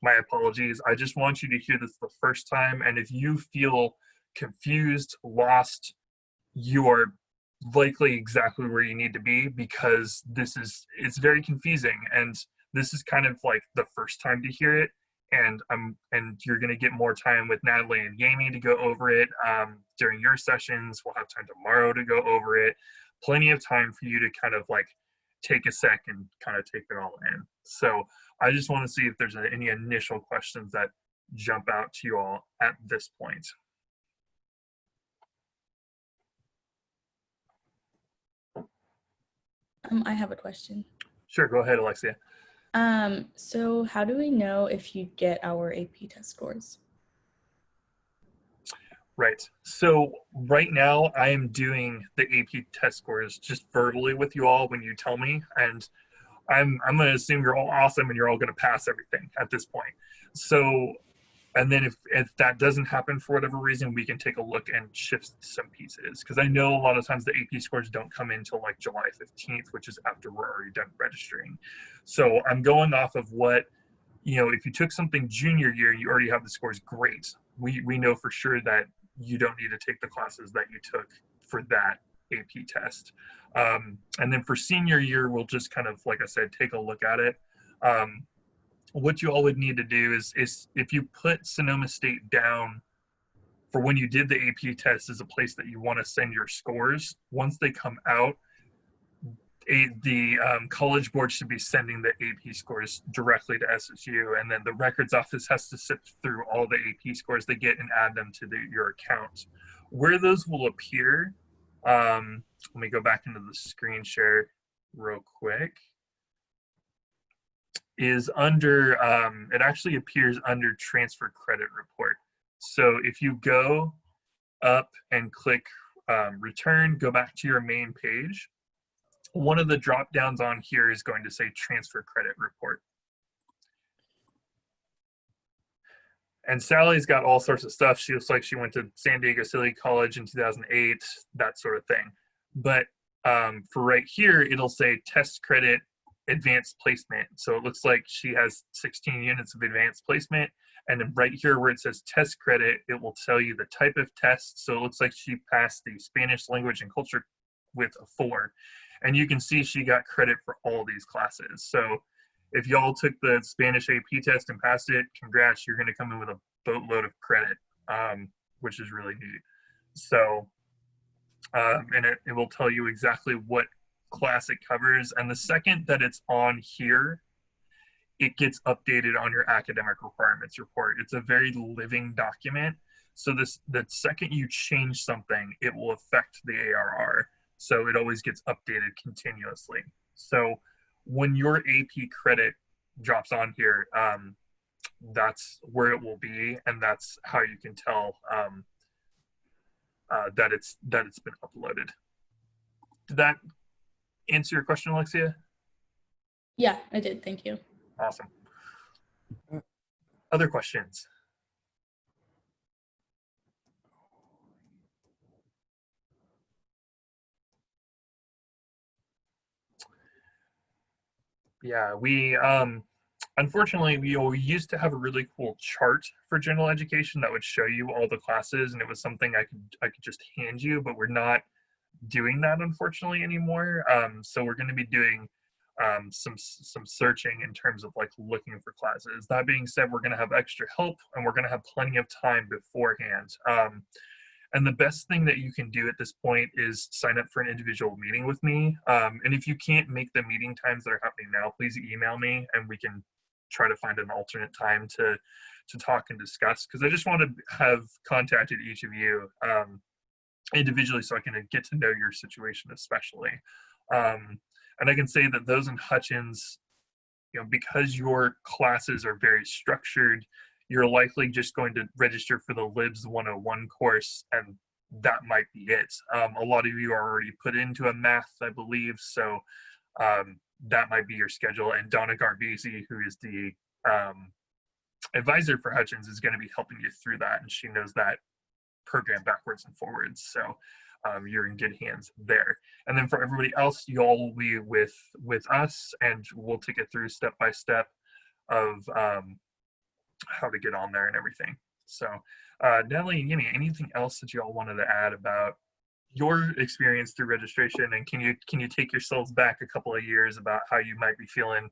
my apologies. I just want you to hear this the first time, and if you feel confused, lost, you are likely exactly where you need to be, because it's very confusing, and this is kind of like the first time to hear it, and you're going to get more time with Natalie and Yami to go over it during your sessions. We'll have time tomorrow to go over it. Plenty of time for you to kind of like take a sec and kind of take it all in. So I just want to see if there's any initial questions that jump out to you all at this point. I have a question. Sure, go ahead, Alexia. So how do we know if you get our AP test scores? Right. So right now I am doing the AP test scores just verbally with you all when you tell me, and I'm going to assume you're all awesome and you're all going to pass everything at this point. So, and then if that doesn't happen for whatever reason, we can take a look and shift some pieces, because I know a lot of times the AP scores don't come in until like July 15th, which is after we're already done registering. So I'm going off of what, you know, if you took something junior year, you already have the scores, great. We know for sure that you don't need to take the classes that you took for that AP test. And then for senior year, we'll just kind of, like I said, take a look at it. What you all would need to do is if you put Sonoma State down for when you did the AP test as a place that you want to send your scores, once they come out, the College Board should be sending the AP scores directly to SSU, and then the records office has to sift through all the AP scores they get and add them to your account. Where those will appear, let me go back into the screen share real quick, is under, it actually appears under transfer credit report. So if you go up and click return, go back to your main page, one of the drop downs on here is going to say transfer credit report. And Sally's got all sorts of stuff. She looks like she went to San Diego City College in 2008, that sort of thing. But for right here, it'll say test credit advanced placement. So it looks like she has 16 units of advanced placement. And then right here where it says test credit, it will tell you the type of test. So it looks like she passed the Spanish language and culture with a 4. And you can see she got credit for all these classes. So if y'all took the Spanish AP test and passed it, congrats, you're gonna come in with a boatload of credit, which is really neat. So, and it will tell you exactly what class it covers. And the second that it's on here, it gets updated on your academic requirements report. It's a very living document. So the second you change something, it will affect the ARR. So it always gets updated continuously. So when your AP credit drops on here, that's where it will be, and that's how you can tell that it's been uploaded. Did that answer your question, Alexia? Yeah, I did. Thank you. Awesome. Other questions? Yeah, we unfortunately we used to have a really cool chart for general education that would show you all the classes, and it was something I could just hand you, but we're not doing that unfortunately anymore. So we're going to be doing some searching in terms of like looking for classes. That being said, we're going to have extra help, and we're going to have plenty of time beforehand. And the best thing that you can do at this point is sign up for an individual meeting with me. And if you can't make the meeting times that are happening now, please email me and we can try to find an alternate time to talk and discuss. Because I just want to have contacted each of you individually so I can get to know your situation especially. And I can say that those in Hutchins, you know, because your classes are very structured, you're likely just going to register for the Libs 101 course, and that might be it. A lot of you are already put into a math, I believe, so that might be your schedule. And Donna Garbisi, who is the advisor for Hutchins, is going to be helping you through that, and she knows that program backwards and forwards. So you're in good hands there. And then for everybody else, you all will be with us, and we'll take it through step by step of how to get on there and everything. So Natalie and Yimi, anything else that you all wanted to add about your experience through registration, and can you take yourselves back a couple of years about how you might be feeling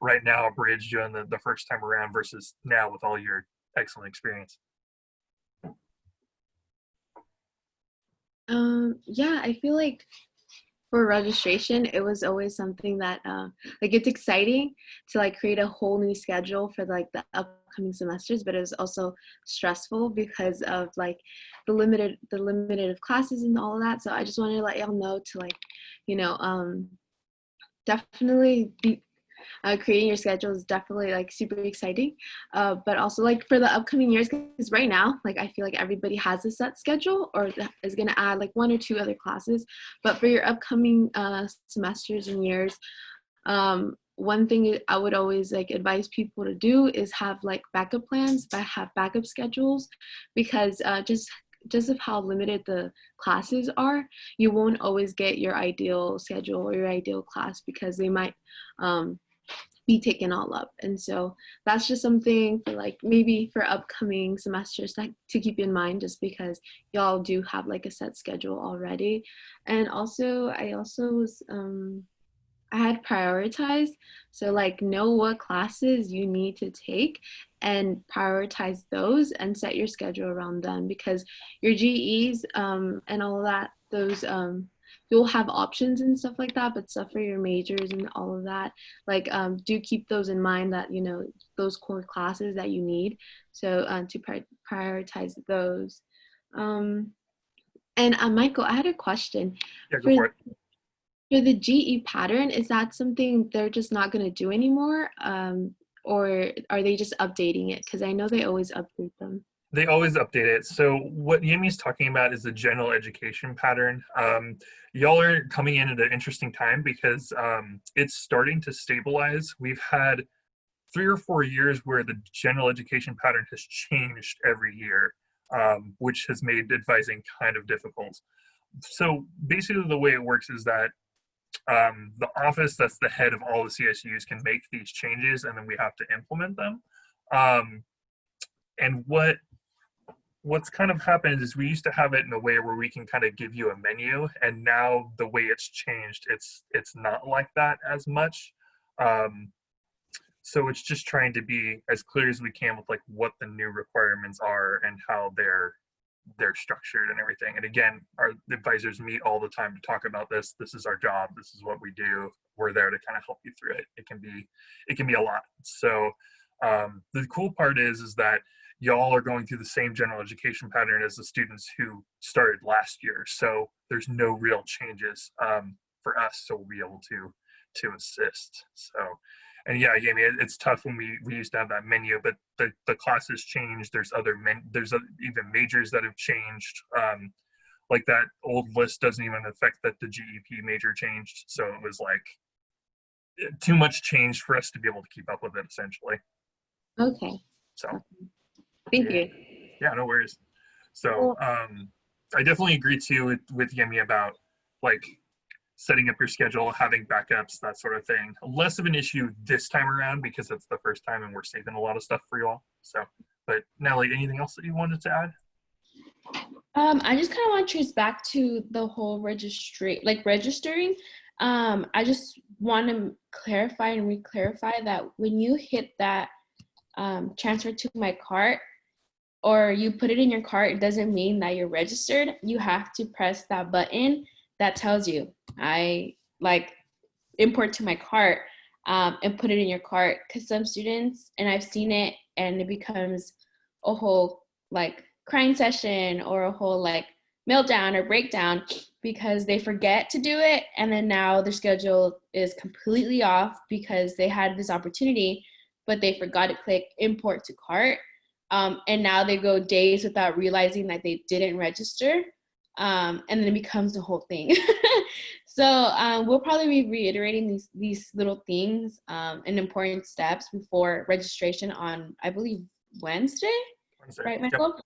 right now Bridge doing the first time around versus now with all your excellent experience? Yeah, I feel like for registration, it was always something that like it's exciting to like create a whole new schedule for like the upcoming semesters, but it was also stressful because of like the limited of classes and all of that. So I just wanted to let y'all know to like, you know, definitely be creating your schedule is definitely like super exciting, but also like for the upcoming years, because right now like I feel like everybody has a set schedule or is going to add like one or two other classes, but for your upcoming semesters and years, one thing I would always like advise people to do is have like backup plans, but have backup schedules, because just of how limited the classes are, you won't always get your ideal schedule or your ideal class because they might be taken all up. And so that's just something for like maybe for upcoming semesters to keep in mind, just because y'all do have like a set schedule already. And also I also was I had prioritized, so like know what classes you need to take and prioritize those and set your schedule around them, because your GEs and all of that, those you'll have options and stuff like that, but stuff for your majors and all of that, like do keep those in mind, that you know those core classes that you need, so to prioritize those. Um, and Michael, I had a question. Yeah, go For for it. for the GE pattern, is that something they're just not going to do anymore? Or are they just updating it? Because I know they always update them. They always update it. So what Yami's talking about is the general education pattern. Y'all are coming in at an interesting time because it's starting to stabilize. We've had 3 or 4 years where the general education pattern has changed every year, which has made advising kind of difficult. So basically the way it works is that the office that's the head of all the CSUs can make these changes, and then we have to implement them. Um, and what's kind of happened is we used to have it in a way where we can kind of give you a menu, and now the way it's changed, it's not like that as much. Um, so it's just trying to be as clear as we can with like what the new requirements are and how they're structured and everything. And again, our advisors meet all the time to talk about this. This is our job. This is what we do. We're there to kind of help you through it. It can be a lot. So the cool part is that y'all are going through the same general education pattern as the students who started last year. So there's no real changes for us. So we'll be able to assist. So, and yeah, I mean, it's tough when we used to have that menu, but the classes changed. There's even majors that have changed. Like that old list doesn't even affect that the GEP major changed. So it was like too much change for us to be able to keep up with it, essentially. Okay. So Thank yeah, you. yeah, no worries. So I definitely agree too with Yemi about like setting up your schedule, having backups, that sort of thing. Less of an issue this time around because it's the first time and we're saving a lot of stuff for you all. So, but Natalie, anything else that you wanted to add? I just kind of want to trace back to the whole registering. I just want to clarify and re-clarify that when you hit that transfer to my cart, or you put it in your cart, it doesn't mean that you're registered. You have to press that button that tells you, I like import to my cart, and put it in your cart. Because some students, and I've seen it, and it becomes a whole like crying session or a whole like meltdown or breakdown because they forget to do it, and then now their schedule is completely off because they had this opportunity but they forgot to click import to cart, and now they go days without realizing that they didn't register, and then it becomes the whole thing. So we'll probably be reiterating these little things and important steps before registration on, I believe, Wednesday. Right, Michael?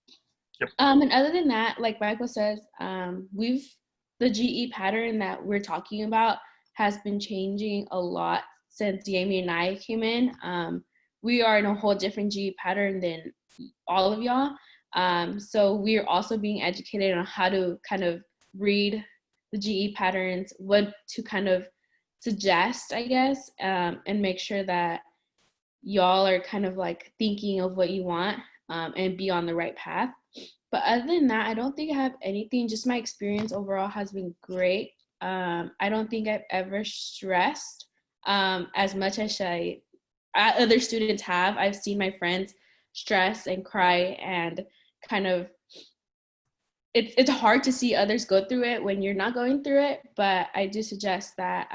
Yep. And other than that, like Michael says, the GE pattern that we're talking about has been changing a lot since Jamie and I came in. We are in a whole different GE pattern than all of y'all. So we are also being educated on how to kind of read the GE patterns, what to kind of suggest, I guess, and make sure that y'all are kind of like thinking of what you want, and be on the right path. But other than that, I don't think I have anything. Just my experience overall has been great. I don't think I've ever stressed as much as other students have. I've seen my friends stress and cry and kind of it's hard to see others go through it when you're not going through it. But I do suggest that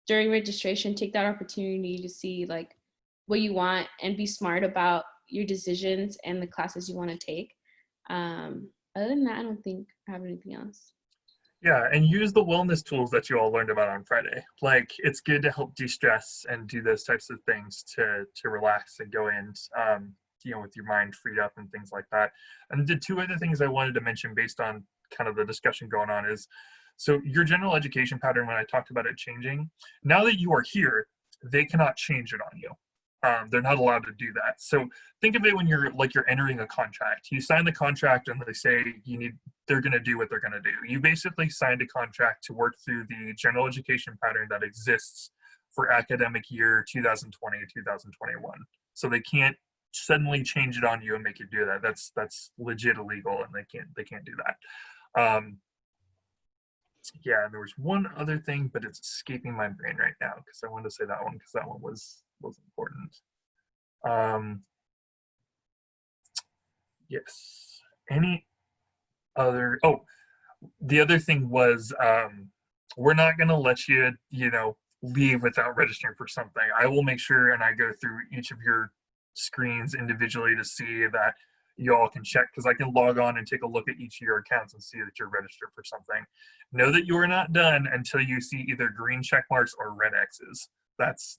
during registration, take that opportunity to see like what you want and be smart about your decisions and the classes you want to take. Other than that, I don't think I have anything else. Yeah, and use the wellness tools that you all learned about on Friday. Like, it's good to help de-stress and do those types of things to relax and go in, with your mind freed up and things like that. And the two other things I wanted to mention based on kind of the discussion going on is, so your general education pattern, when I talked about it changing, now that you are here, they cannot change it on you. They're not allowed to do that. So think of it when you're entering a contract. You sign the contract and they say they're going to do what they're going to do. You basically signed a contract to work through the general education pattern that exists for academic year 2020 2021. So they can't suddenly change it on you and make you do that. That's legit illegal, and they can't do that. Yeah, and there was one other thing, but it's escaping my brain right now because I wanted to say that one because that one was important. Yes. Any other? Oh, the other thing was, we're not going to let you, leave without registering for something. I will make sure, and I go through each of your screens individually to see that you all can check, because I can log on and take a look at each of your accounts and see that you're registered for something. Know that you are not done until you see either green check marks or red X's. That's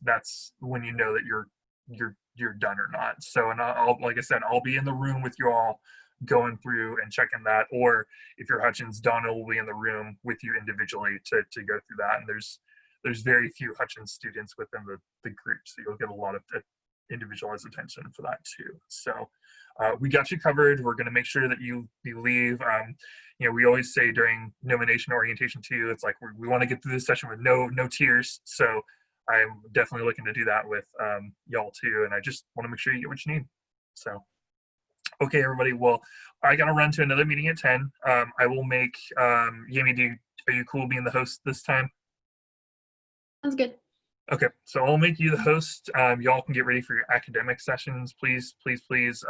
when you know that you're done or not. So, and I'll, like I said, I'll be in the room with you all going through and checking that. Or if you're Hutchins, Donna will be in the room with you individually to go through that. And there's very few Hutchins students within the group, so you'll get a lot of individualized attention for that too. So we got you covered. We're going to make sure that you leave. We always say during nomination orientation too, it's like we want to get through this session with no tears. So I'm definitely looking to do that with y'all too, and I just want to make sure you get what you need. So, okay, everybody. Well, I got to run to another meeting at 10. I will make Yami. Are you cool being the host this time? Sounds good. Okay, so I'll make you the host. Y'all can get ready for your academic sessions. Please, please, please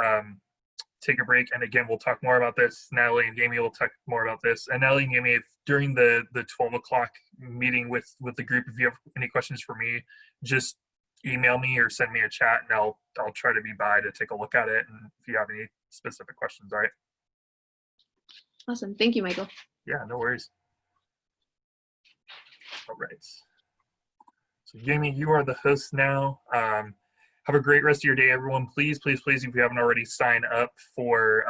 take a break. And again, we'll talk more about this. Natalie and Jamie will talk more about this. And Natalie and Jamie, if during the 12 o'clock meeting with the group, if you have any questions for me, just email me or send me a chat, and I'll try to be by to take a look at it. And if you have any specific questions, all right? Awesome. Thank you, Michael. Yeah, no worries. All right. So Jamie, you are the host now. Have a great rest of your day, everyone. Please, please, please, if you haven't already, sign up for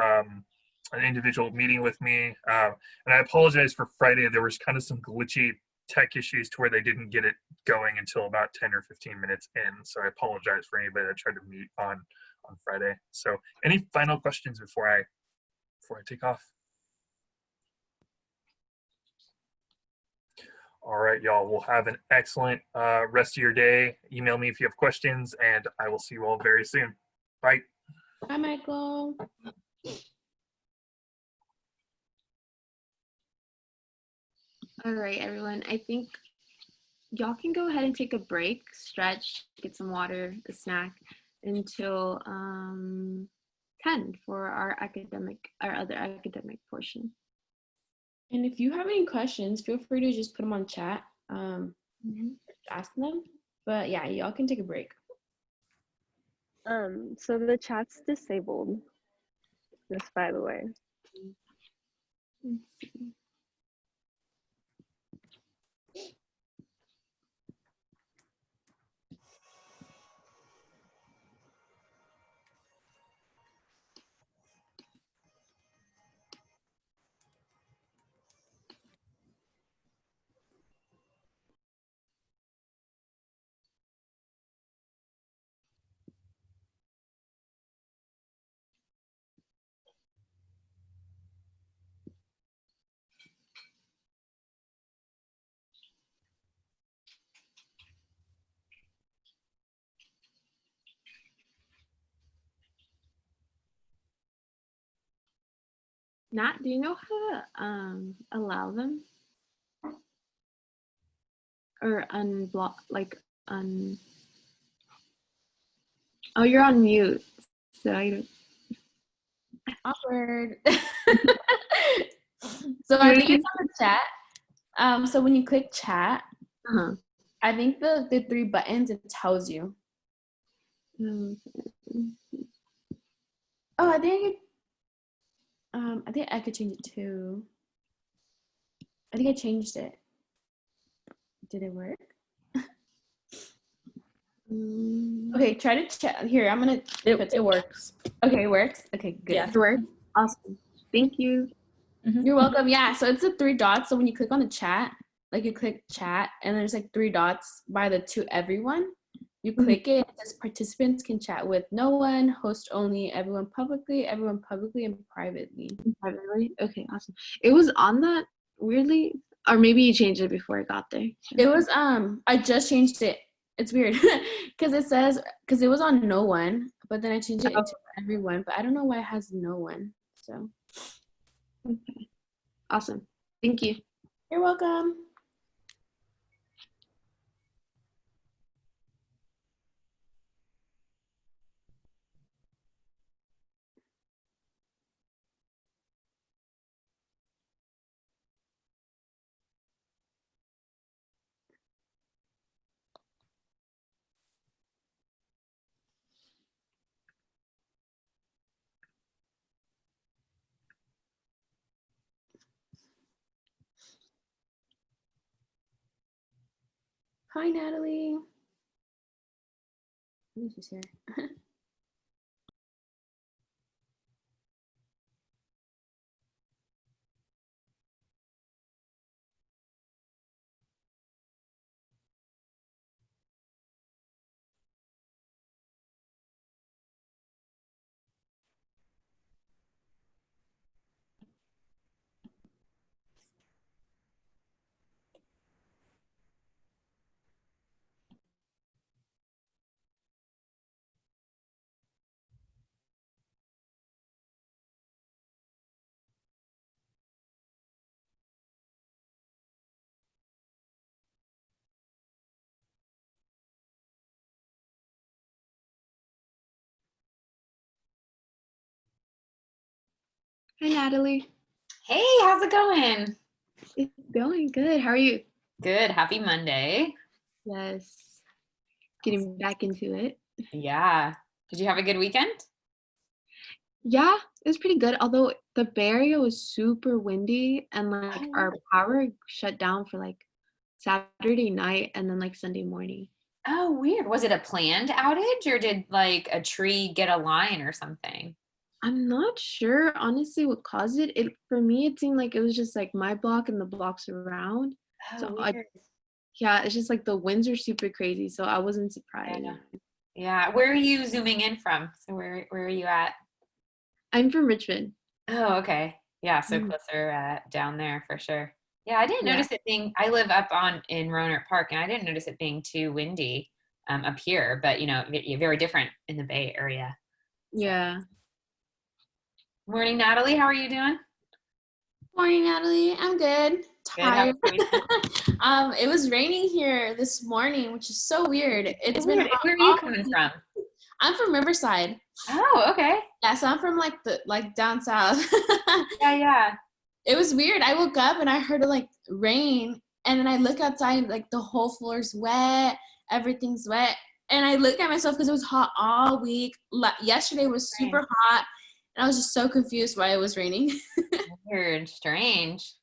an individual meeting with me. And I apologize for Friday. There was kind of some glitchy tech issues to where they didn't get it going until about 10 or 15 minutes in. So I apologize for anybody that tried to meet on Friday. So any final questions before I take off? All right, y'all. We'll have an excellent rest of your day. Email me if you have questions, and I will see you all very soon. Bye. Bye, Michael. All right, everyone. I think y'all can go ahead and take a break, stretch, get some water, a snack until 10 for our other academic portion. And if you have any questions, feel free to just put them on chat. Ask them. But yeah, y'all can take a break. So the chat's disabled, just by the way. Let's see. Nat, do you know how to allow them or unblock Oh, you're on mute. So I don't. Awkward. So I think it's on the chat. So when you click chat, Uh-huh. I think the three buttons it tells you. Oh, I think I could change it too. I think I changed it. Did it work? Okay, try to chat. Here, I'm gonna. It works. Okay, it works. Okay, good. Yeah. It works. Awesome. Thank you. You're welcome. Yeah, so it's the three dots. So when you click on the chat, like you click chat, and there's like three dots by the to everyone. You click it. It says participants can chat with no one, host only, everyone publicly, and privately. Privately? Okay, awesome. It was on that weirdly, or maybe you changed it before I got there. It was I just changed it. It's weird because it was on no one, but then I changed it into everyone. But I don't know why it has no one. So Okay. Awesome. Thank you. you're welcome. Hi, Natalie. I think she's here. Hi, Natalie. Hey, how's it going? It's going good. How are you? Good. Happy Monday. Yes. Getting back into it. Yeah. Did you have a good weekend? Yeah, it was pretty good. Although the Bay Area was super windy and like Oh, our power shut down for like Saturday night and then like Sunday morning. Oh, weird. Was it a planned outage or did like a tree get a line or something? I'm not sure honestly what caused it. It for me it seemed like it was just like my block and the blocks around. So Oh, weird. yeah, it's just like the winds are super crazy, so I wasn't surprised. Yeah. Yeah. Where are you zooming in from? So where are you at? I'm from Richmond. Oh, okay. Yeah, so Mhm. closer down there for sure. Yeah, I didn't Yeah. notice it being, I live up on in Roanoke Park and I didn't notice it being too windy up here, but very different in the Bay Area. Yeah. Morning, Natalie. How are you doing? Morning, Natalie. I'm good. Good. How was Tired. your weekend? It was raining here this morning, which is so weird. It's been Weird. hot Where are you all coming week. from? I'm from Riverside. Oh, okay. Yeah, so I'm from like down south. Yeah, yeah. It was weird. I woke up and I heard it like rain, and then I look outside, like the whole floor's wet, everything's wet, and I look at myself because it was hot all week. Yesterday was super Strange. hot, and I was just so confused why it was raining. Weird, strange.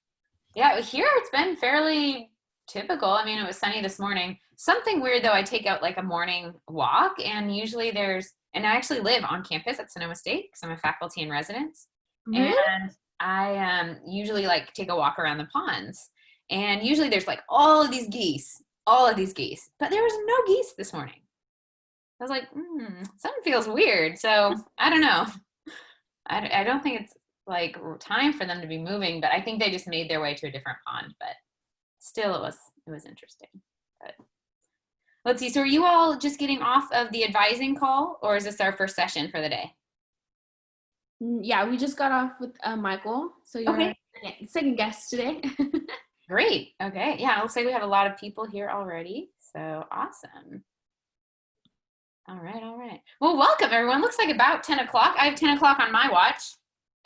Yeah, here it's been fairly typical. I mean, it was sunny this morning. Something weird though, I take out like a morning walk, and usually and I actually live on campus at Sonoma State because I'm a faculty in residence. Really? And I usually like take a walk around the ponds. And usually there's like all of these geese, but there was no geese this morning. I was like, something feels weird. So I don't know. I don't think it's like time for them to be moving, but I think they just made their way to a different pond. But still, it was interesting. But let's see. So are you all just getting off of the advising call, or is this our first session for the day? Yeah, we just got off with Michael, so you're Okay. second guest today. Great. Okay. Yeah, it looks like we have a lot of people here already. So awesome. All right. All right. Well, welcome everyone. Looks like about 10 o'clock. I have 10 o'clock on my watch.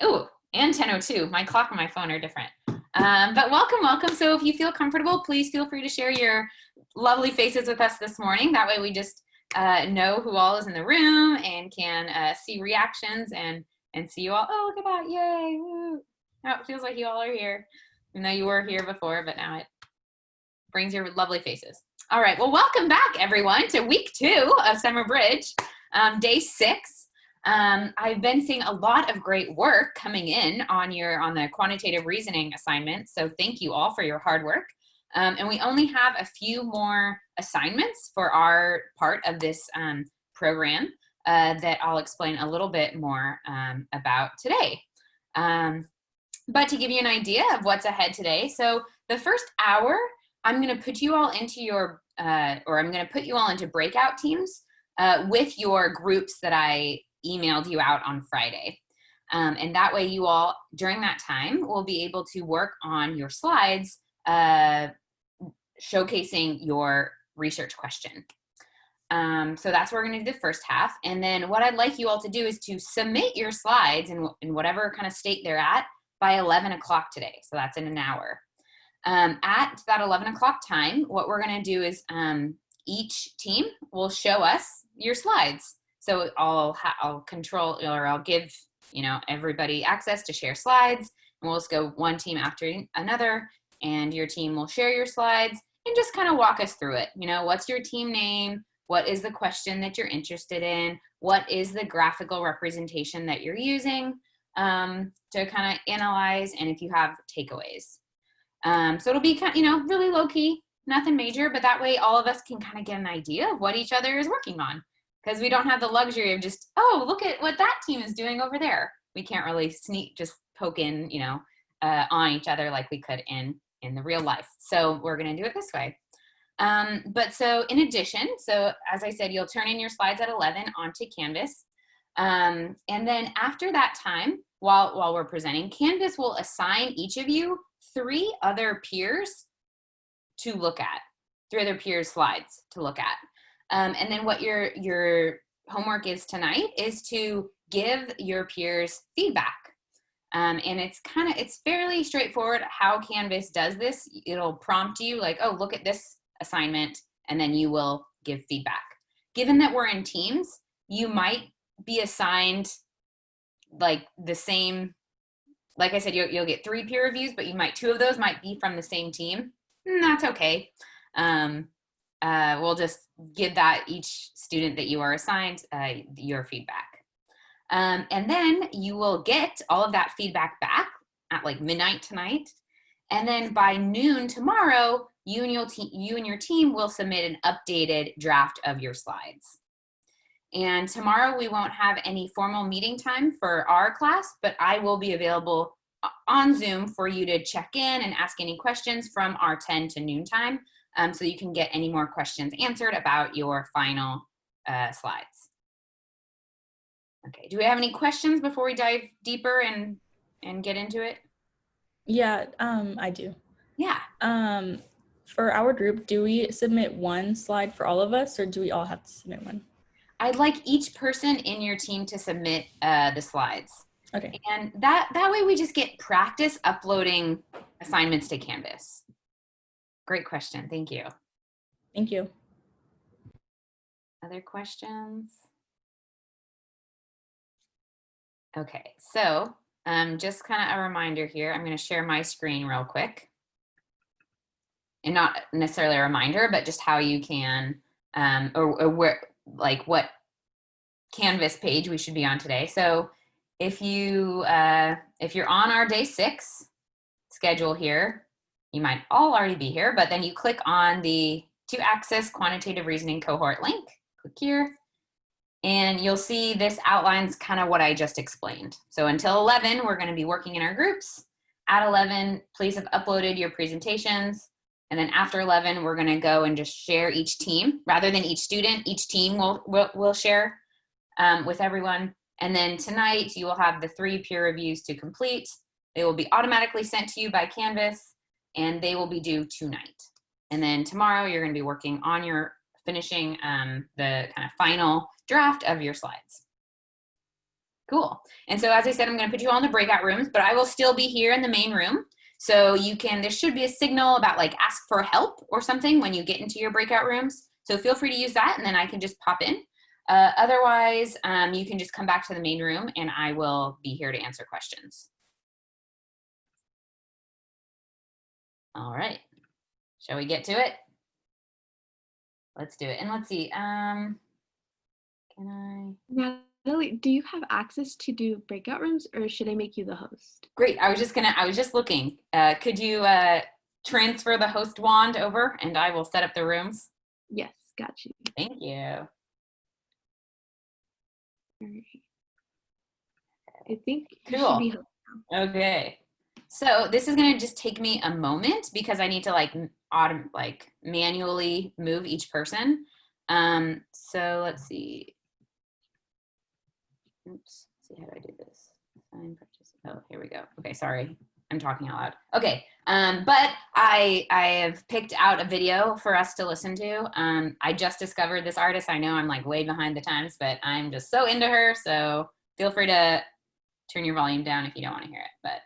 Ooh, and 10:02. My clock and my phone are different. But welcome, welcome. So if you feel comfortable, please feel free to share your lovely faces with us this morning. That way we just know who all is in the room and can see reactions and see you all. Oh, look at that. Yay. Woo. Now it feels like you all are here. Even though you were here before, but now it brings your lovely faces. All right, well, welcome back, everyone, to week 2 of Summer Bridge, day 6. I've been seeing a lot of great work coming in on the quantitative reasoning assignment, so thank you all for your hard work. And we only have a few more assignments for our part of this program that I'll explain a little bit more about today. But to give you an idea of what's ahead today, so the first hour, I'm going to put you all into breakout teams with your groups that I emailed you out on Friday. And that way you all, during that time, will be able to work on your slides showcasing your research question. So that's what we're going to do the first half. And then what I'd like you all to do is to submit your slides in whatever kind of state they're at by 11 o'clock today. So that's in an hour. At that 11 o'clock time, what we're going to do is each team will show us your slides. So I'll give everybody access to share slides, and we'll just go one team after another, and your team will share your slides and just kind of walk us through it. What's your team name? What is the question that you're interested in? What is the graphical representation that you're using to kind of analyze, and if you have takeaways. So it'll be kind of, really low key, nothing major, but that way all of us can kind of get an idea of what each other is working on, because we don't have the luxury of just, oh, look at what that team is doing over there. We can't really just poke in, on each other like we could in the real life. So we're going to do it this way. But so in addition, so as I said, you'll turn in your slides at 11 onto Canvas. And then after that time, while we're presenting, Canvas will assign each of you 3 other peers to look at, 3 other peers' slides to look at. And then what your homework is tonight is to give your peers feedback. And it's fairly straightforward how Canvas does this. It'll prompt you like, oh, look at this assignment, and then you will give feedback. Given that we're in teams, you might be assigned like the same, like I said, you'll get 3 peer reviews, but 2 of those might be from the same team. That's okay. We'll just give that each student that you are assigned your feedback. And then you will get all of that feedback back at like midnight tonight. And then by noon tomorrow, you and your team will submit an updated draft of your slides. And tomorrow we won't have any formal meeting time for our class, but I will be available on Zoom for you to check in and ask any questions from our 10 to noon time, so you can get any more questions answered about your final slides. Okay, do we have any questions before we dive deeper and get into it? Yeah, I do. Yeah. For our group, do we submit one slide for all of us, or do we all have to submit one? I'd like each person in your team to submit the slides. Okay. And that way we just get practice uploading assignments to Canvas. Great question. Thank you. Thank you. Other questions? Okay, so just kind of a reminder here. I'm going to share my screen real quick. And not necessarily a reminder, but just how you can, or where, like what Canvas page we should be on today. So if you're on our day 6 schedule here, you might all already be here, but then you click on the to access quantitative reasoning cohort link, click here, and you'll see this outlines kind of what I just explained. So until 11, we're going to be working in our groups. At 11, please have uploaded your presentations. And then after 11, we're going to go and just share each team rather than each student. Each team will share with everyone. And then tonight you will have the 3 peer reviews to complete. They will be automatically sent to you by Canvas, and they will be due tonight. And then tomorrow you're going to be working on your finishing the kind of final draft of your slides. Cool. And so as I said, I'm going to put you all in the breakout rooms, but I will still be here in the main room. So you can, there should be a signal about like ask for help or something when you get into your breakout rooms. So feel free to use that, and then I can just pop in. Otherwise, you can just come back to the main room and I will be here to answer questions. All right. Shall we get to it? Let's do it. And let's see. Can I? Natalie, do you have access to do breakout rooms, or should I make you the host? Great. I was just looking. Could you transfer the host wand over and I will set up the rooms? Yes, got you. Thank you. All right. I think you Cool. should be host. Okay. So this is going to just take me a moment because I need to like manually move each person. So let's see. Oops. Let's see, how do I do this? Sign purchase. Oh, here we go. Okay, sorry. I'm talking out loud. Okay. But I have picked out a video for us to listen to. I just discovered this artist. I know I'm like way behind the times, but I'm just so into her. So feel free to turn your volume down if you don't want to hear it. But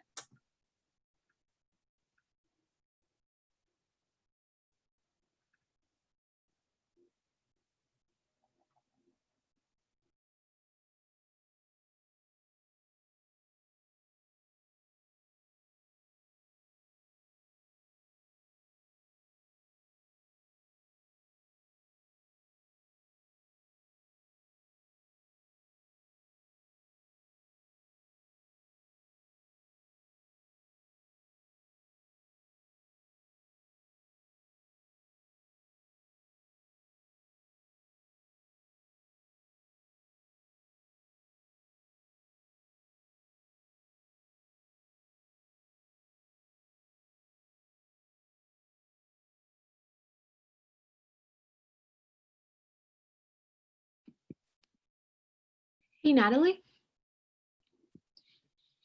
Hey, Natalie.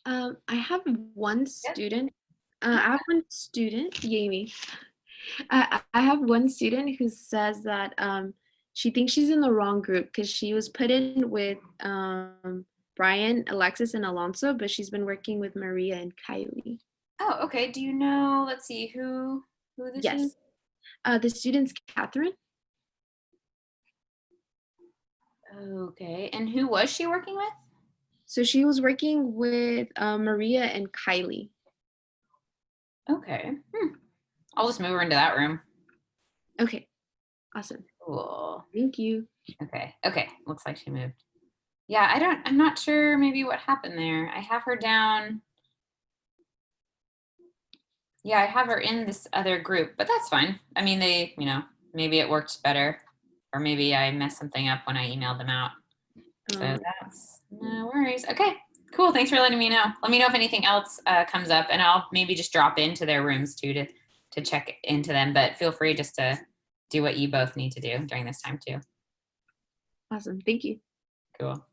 I have one student. I have one student, Yami. I have one student who says that she thinks she's in the wrong group because she was put in with Brian, Alexis, and Alonso, but she's been working with Maria and Kylie. oh, okay. Do you know? Let's see who this is. Yes. The student's Catherine. Okay, and who was she working with? So she was working with Maria and Kylie. Okay. I'll just move her into that room. Okay, awesome. Cool. Thank you. Okay. Okay. Looks like she moved. Yeah, I'm not sure maybe what happened there. I have her down. Yeah, I have her in this other group, but that's fine. I mean, maybe it worked better, or maybe I messed something up when I emailed them out. So that's no worries. Okay, cool. Thanks for letting me know. Let me know if anything else comes up, and I'll maybe just drop into their rooms too to check into them. But feel free just to do what you both need to do during this time too. Awesome. Thank you. Cool.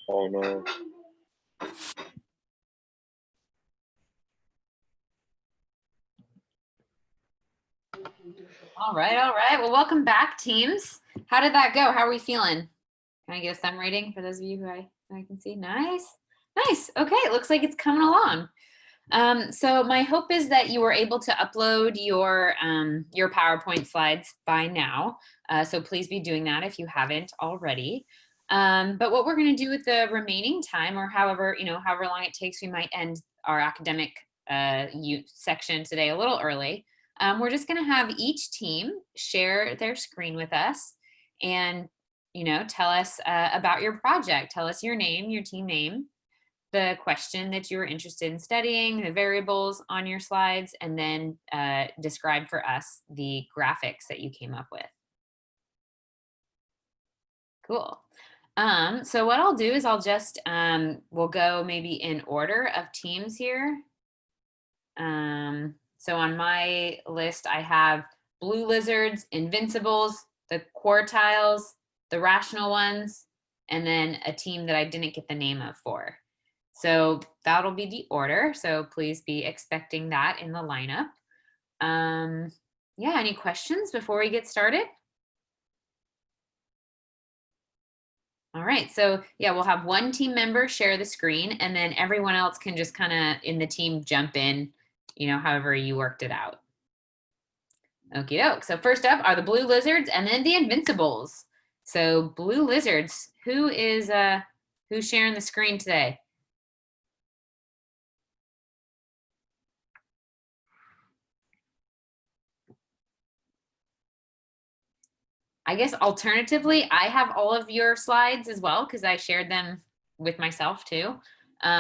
Oh no. All right, all right. Well, welcome back, teams. How did that go? How are we feeling? Can I get a thumb rating for those of you who I can see? Nice, nice. Okay, it looks like it's coming along. So my hope is that you were able to upload your PowerPoint slides by now. So please be doing that if you haven't already. But what we're going to do with the remaining time, or however long it takes, we might end our academic section today a little early. We're just going to have each team share their screen with us and tell us about your project. Tell us your name, your team name, the question that you were interested in studying, the variables on your slides, and then describe for us the graphics that you came up with. Cool. So what I'll do is I'll just, we'll go maybe in order of teams here. So on my list, I have Blue Lizards, Invincibles, the Quartiles, the Rational Ones, and then a team that I didn't get the name of for. So that'll be the order. So please be expecting that in the lineup. Yeah, any questions before we get started? All right, so yeah, we'll have one team member share the screen and then everyone else can just kind of in the team jump in, however you worked it out. Okie doke. So first up are the Blue Lizards and then the Invincibles. So Blue Lizards, who's sharing the screen today? I guess alternatively, I have all of your slides as well because I shared them with myself too.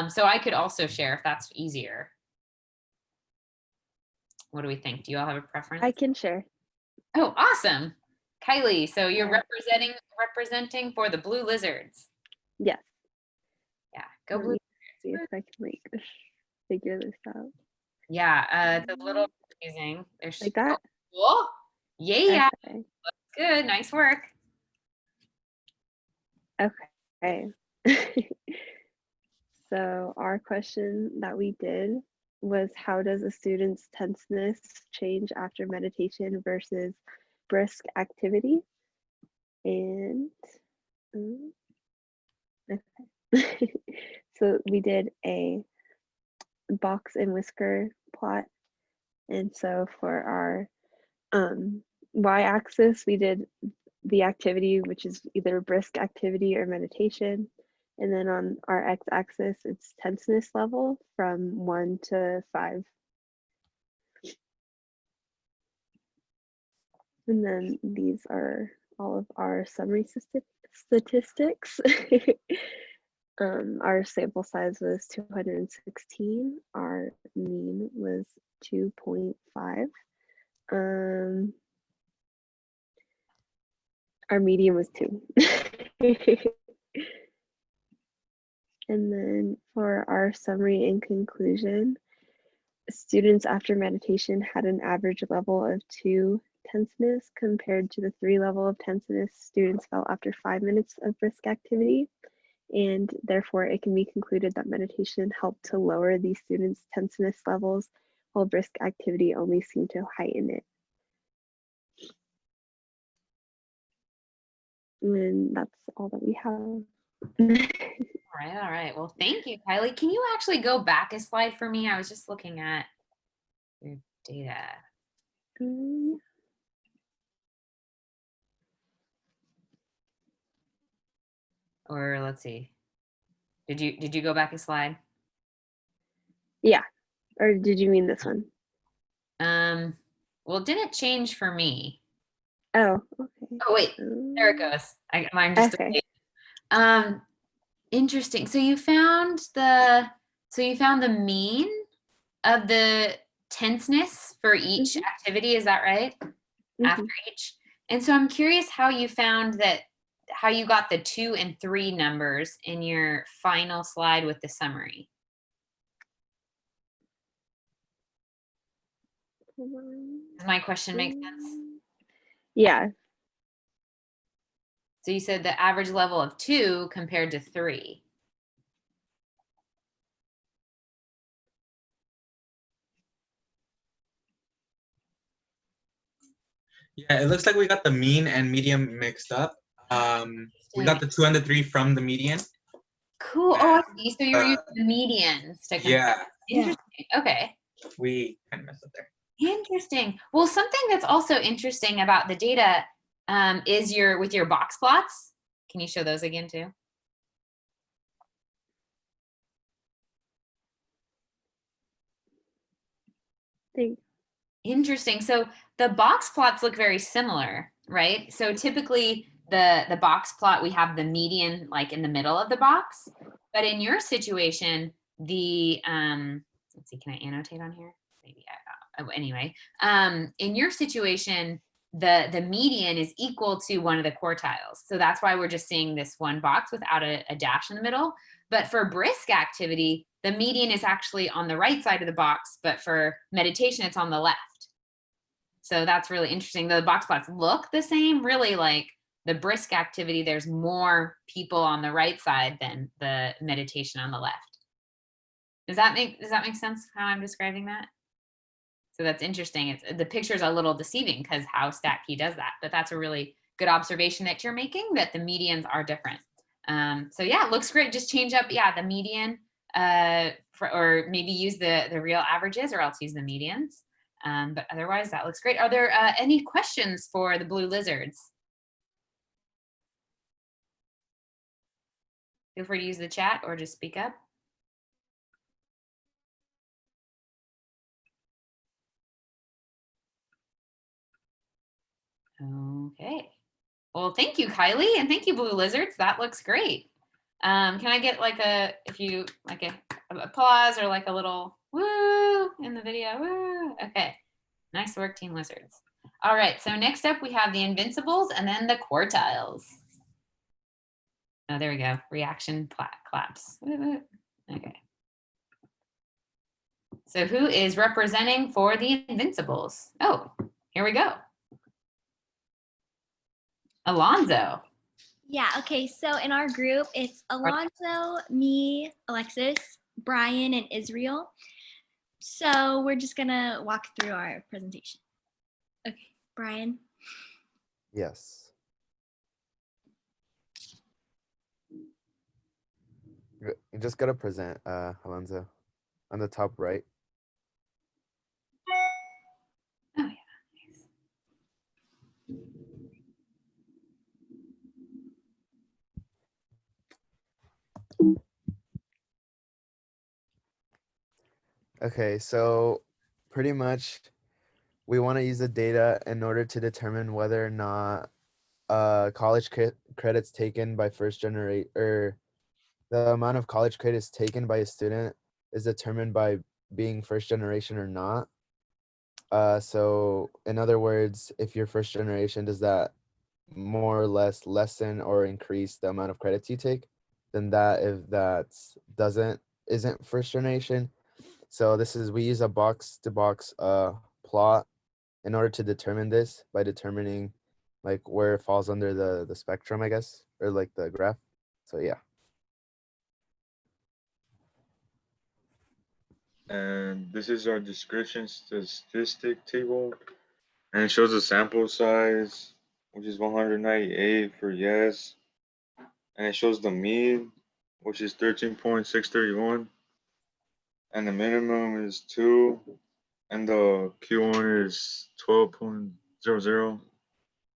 So I could also share if that's easier. What do we think? Do you all have a preference? I can share. Oh, awesome. Kylie, so you're representing for the Blue Lizards. Yes. Yeah, go Let Blue me see if I can figure this out. Yeah, it's a little confusing. There's Like that? Cool. Yeah. Okay. Good. Nice work. Okay. So our question that we did was, how does a student's tenseness change after meditation versus brisk activity? And okay. So we did a box and whisker plot. And so for our y-axis, we did the activity, which is either brisk activity or meditation. And then on our x-axis, it's tenseness level from 1 to 5. And then these are all of our summary statistics. Our sample size was 216. Our mean was 2.5. Our median was 2. And then for our summary and conclusion, students after meditation had an average level of 2 tenseness compared to the 3 level of tenseness students felt after 5 minutes of brisk activity. And therefore, it can be concluded that meditation helped to lower these students' tenseness levels, while brisk activity only seemed to heighten it. And that's all that we have. All right. Well, thank you, Kylie. Can you actually go back a slide for me? I was just looking at your data. Or let's see. Did you go back a slide? Yeah. Or did you mean this one? Well, it didn't change for me. Oh, okay. Oh wait, there it goes. Mine just okay. Interesting. So you found the mean of the tenseness for each activity, is that right? After each. And so I'm curious how you found that, how you got the 2 and 3 numbers in your final slide with the summary. Does my question make sense? Yeah. So you said the average level of 2 compared to 3. Yeah, it looks like we got the mean and median mixed up. We got the 2 and the 3 from the median. Cool. Oh, I see. So you were using the medians to compare. Yeah, Interesting. Okay. we kind of messed up there. Interesting. Well, something that's also interesting about the data is with your box plots. Can you show those again too? Thanks. Interesting. So the box plots look very similar, right? So typically the box plot, we have the median like in the middle of the box, but in your situation, the let's see, can I annotate on here? Maybe anyway, in your situation, the median is equal to one of the quartiles. So that's why we're just seeing this one box without a dash in the middle. But for brisk activity, the median is actually on the right side of the box, but for meditation, it's on the left. So that's really interesting. The box plots look the same, really like the brisk activity, there's more people on the right side than the meditation on the left. Does that make sense how I'm describing that? So that's interesting. The picture's a little deceiving because how StatKey does that, but that's a really good observation that you're making, that the medians are different. So yeah, it looks great. Just change up, the median, or maybe use the real averages, or else use the medians. But otherwise, that looks great. Are there any questions for the blue lizards? Feel free to use the chat or just speak up. Okay. Well, thank you, Kylie, and thank you, Blue Lizards. That looks great. Can I get like a applause or like a little woo in the video? Woo. Okay. Nice work, Team Lizards. All right. So next up, we have the Invincibles and then the Quartiles. Oh, there we go. Reaction claps. Woo, woo. Okay. So who is representing for the Invincibles? Oh, here we go. Alonzo. Yeah, okay, so in our group, it's Alonzo, me, Alexis, Brian, and Israel. So we're just gonna walk through our presentation. Okay, Brian. Yes. You just gotta present, Alonzo, on the top right. Oh, yeah. Okay, so pretty much we want to use the data in order to determine whether or not college credits taken by first generation, or the amount of college credits taken by a student is determined by being first generation or not. So in other words, if you're first generation, does that more or less lessen or increase the amount of credits you take? Then that, if that isn't first generation. So we use a box to box plot in order to determine this, by determining like where it falls under the spectrum, I guess, or like the graph. So yeah. And this is our description statistic table, and it shows the sample size, which is 198 for yes, and it shows the mean, which is 13.631, and the minimum is 2, and the Q1 is 12.00,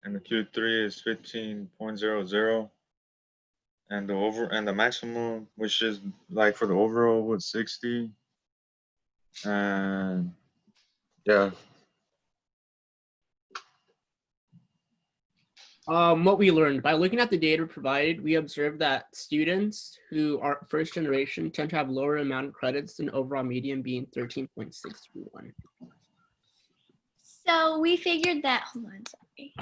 and the Q3 is 15.00, and the maximum, which is like for the overall, was 60, and yeah. What we learned by looking at the data provided, we observed that students who are first generation tend to have lower amount of credits than overall median being 13.631. So we figured that, hold on, sorry.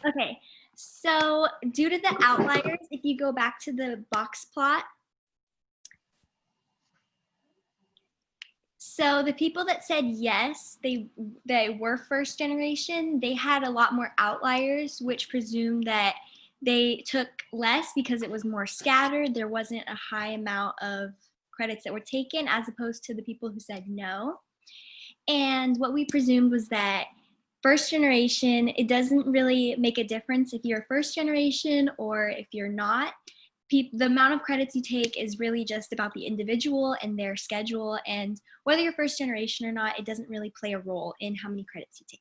Okay, so due to the outliers, if you go back to the box plot, so the people that said yes, they were first generation, they had a lot more outliers, which presumed that they took less because it was more scattered. There wasn't a high amount of credits that were taken, as opposed to the people who said no. And what we presumed was that first generation, it doesn't really make a difference if you're first generation or if you're not. The amount of credits you take is really just about the individual and their schedule, and whether you're first generation or not, it doesn't really play a role in how many credits you take.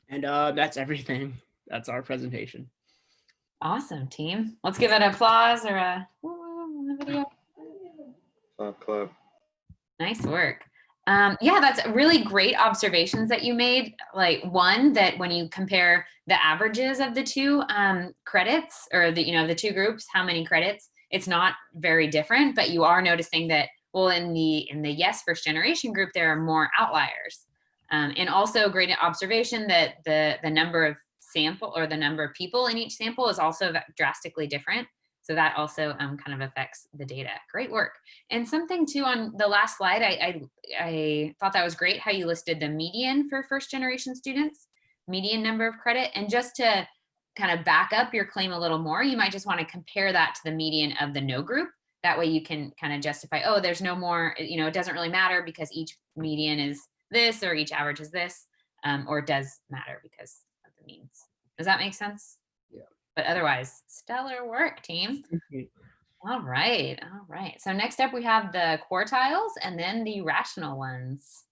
And that's everything. That's our presentation. Awesome, team. Let's give it an applause or a woo in the video. Clap, clap. Nice work. Yeah, that's really great observations that you made. Like one, that when you compare the averages of the two credits, or the two groups, how many credits, it's not very different, but you are noticing that, well, in the yes first generation group, there are more outliers. And also great observation that the number of sample, or the number of people in each sample, is also drastically different. So that also kind of affects the data. Great work. And something too on the last slide, I thought that was great how you listed the median for first generation students, median number of credit. And just to kind of back up your claim a little more, you might just want to compare that to the median of the no group. That way you can kind of justify, oh, there's no more, it doesn't really matter because each median is this, or each average is this, or it does matter because of the means. Does that make sense? Yeah. But otherwise, stellar work, team. All right. So next up we have the quartiles and then the rational ones.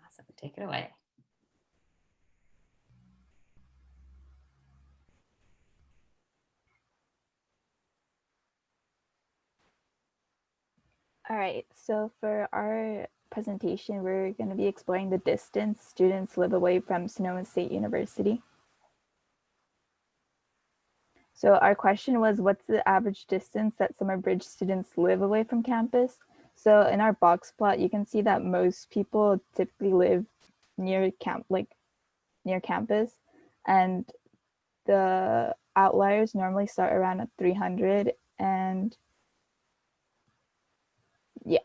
Awesome. Take it away. All right, so for our presentation, we're going to be exploring the distance students live away from Sonoma State University. So our question was, what's the average distance that Summer Bridge students live away from campus? So in our box plot, you can see that most people typically live near campus, and the outliers normally start around at 300, and yeah.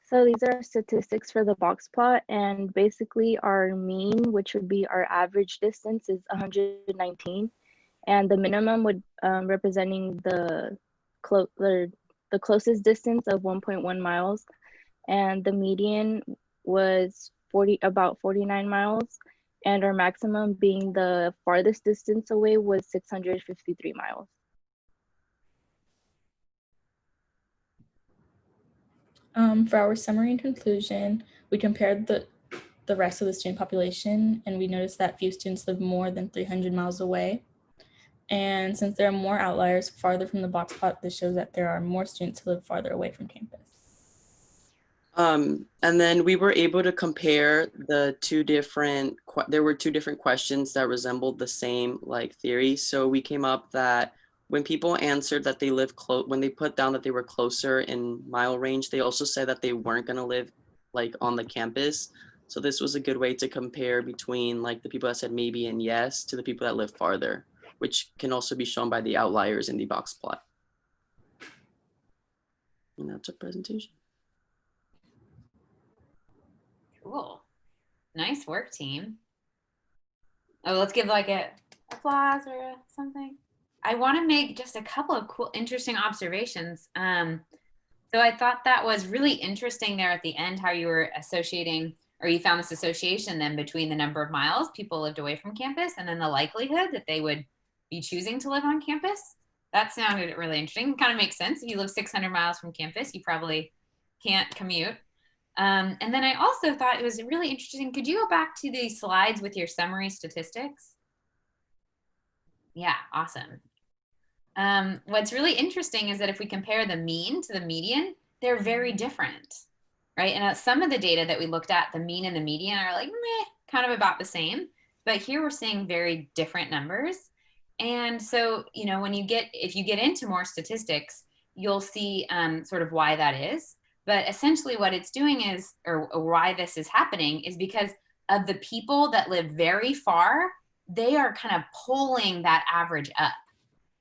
So these are statistics for the box plot, and basically our mean, which would be our average distance, is 119, and the minimum would representing the closest distance of 1.1 miles, and the median was about 49 miles, and our maximum being the farthest distance away was 653 miles. For our summary and conclusion, we compared the rest of the student population, and we noticed that few students live more than 300 miles away. And since there are more outliers farther from the box plot, this shows that there are more students who live farther away from campus. And then we were able to compare the there were two different questions that resembled the same theory. So we came up that when people answered that they live when they put down that they were closer in mile range, they also said that they weren't going to live on the campus. So this was a good way to compare between the people that said maybe and yes to the people that live farther, which can also be shown by the outliers in the box plot. And that's our presentation. Cool. Nice work, team. Oh, let's give a applause or something. I want to make just a couple of cool, interesting observations. So I thought that was really interesting there at the end, how you were associating, or you found this association then between the number of miles people lived away from campus and then the likelihood that they would be choosing to live on campus. That sounded really interesting. It kind of makes sense. If you live 600 miles from campus, you probably can't commute. And then I also thought it was really interesting. Could you go back to the slides with your summary statistics? Yeah, awesome. What's really interesting is that if we compare the mean to the median, they're very different, right? And some of the data that we looked at, the mean and the median are meh, kind of about the same, but here we're seeing very different numbers. And so, if you get into more statistics, you'll see sort of why that is. But essentially what it's doing is, or why this is happening, is because of the people that live very far, they are kind of pulling that average up.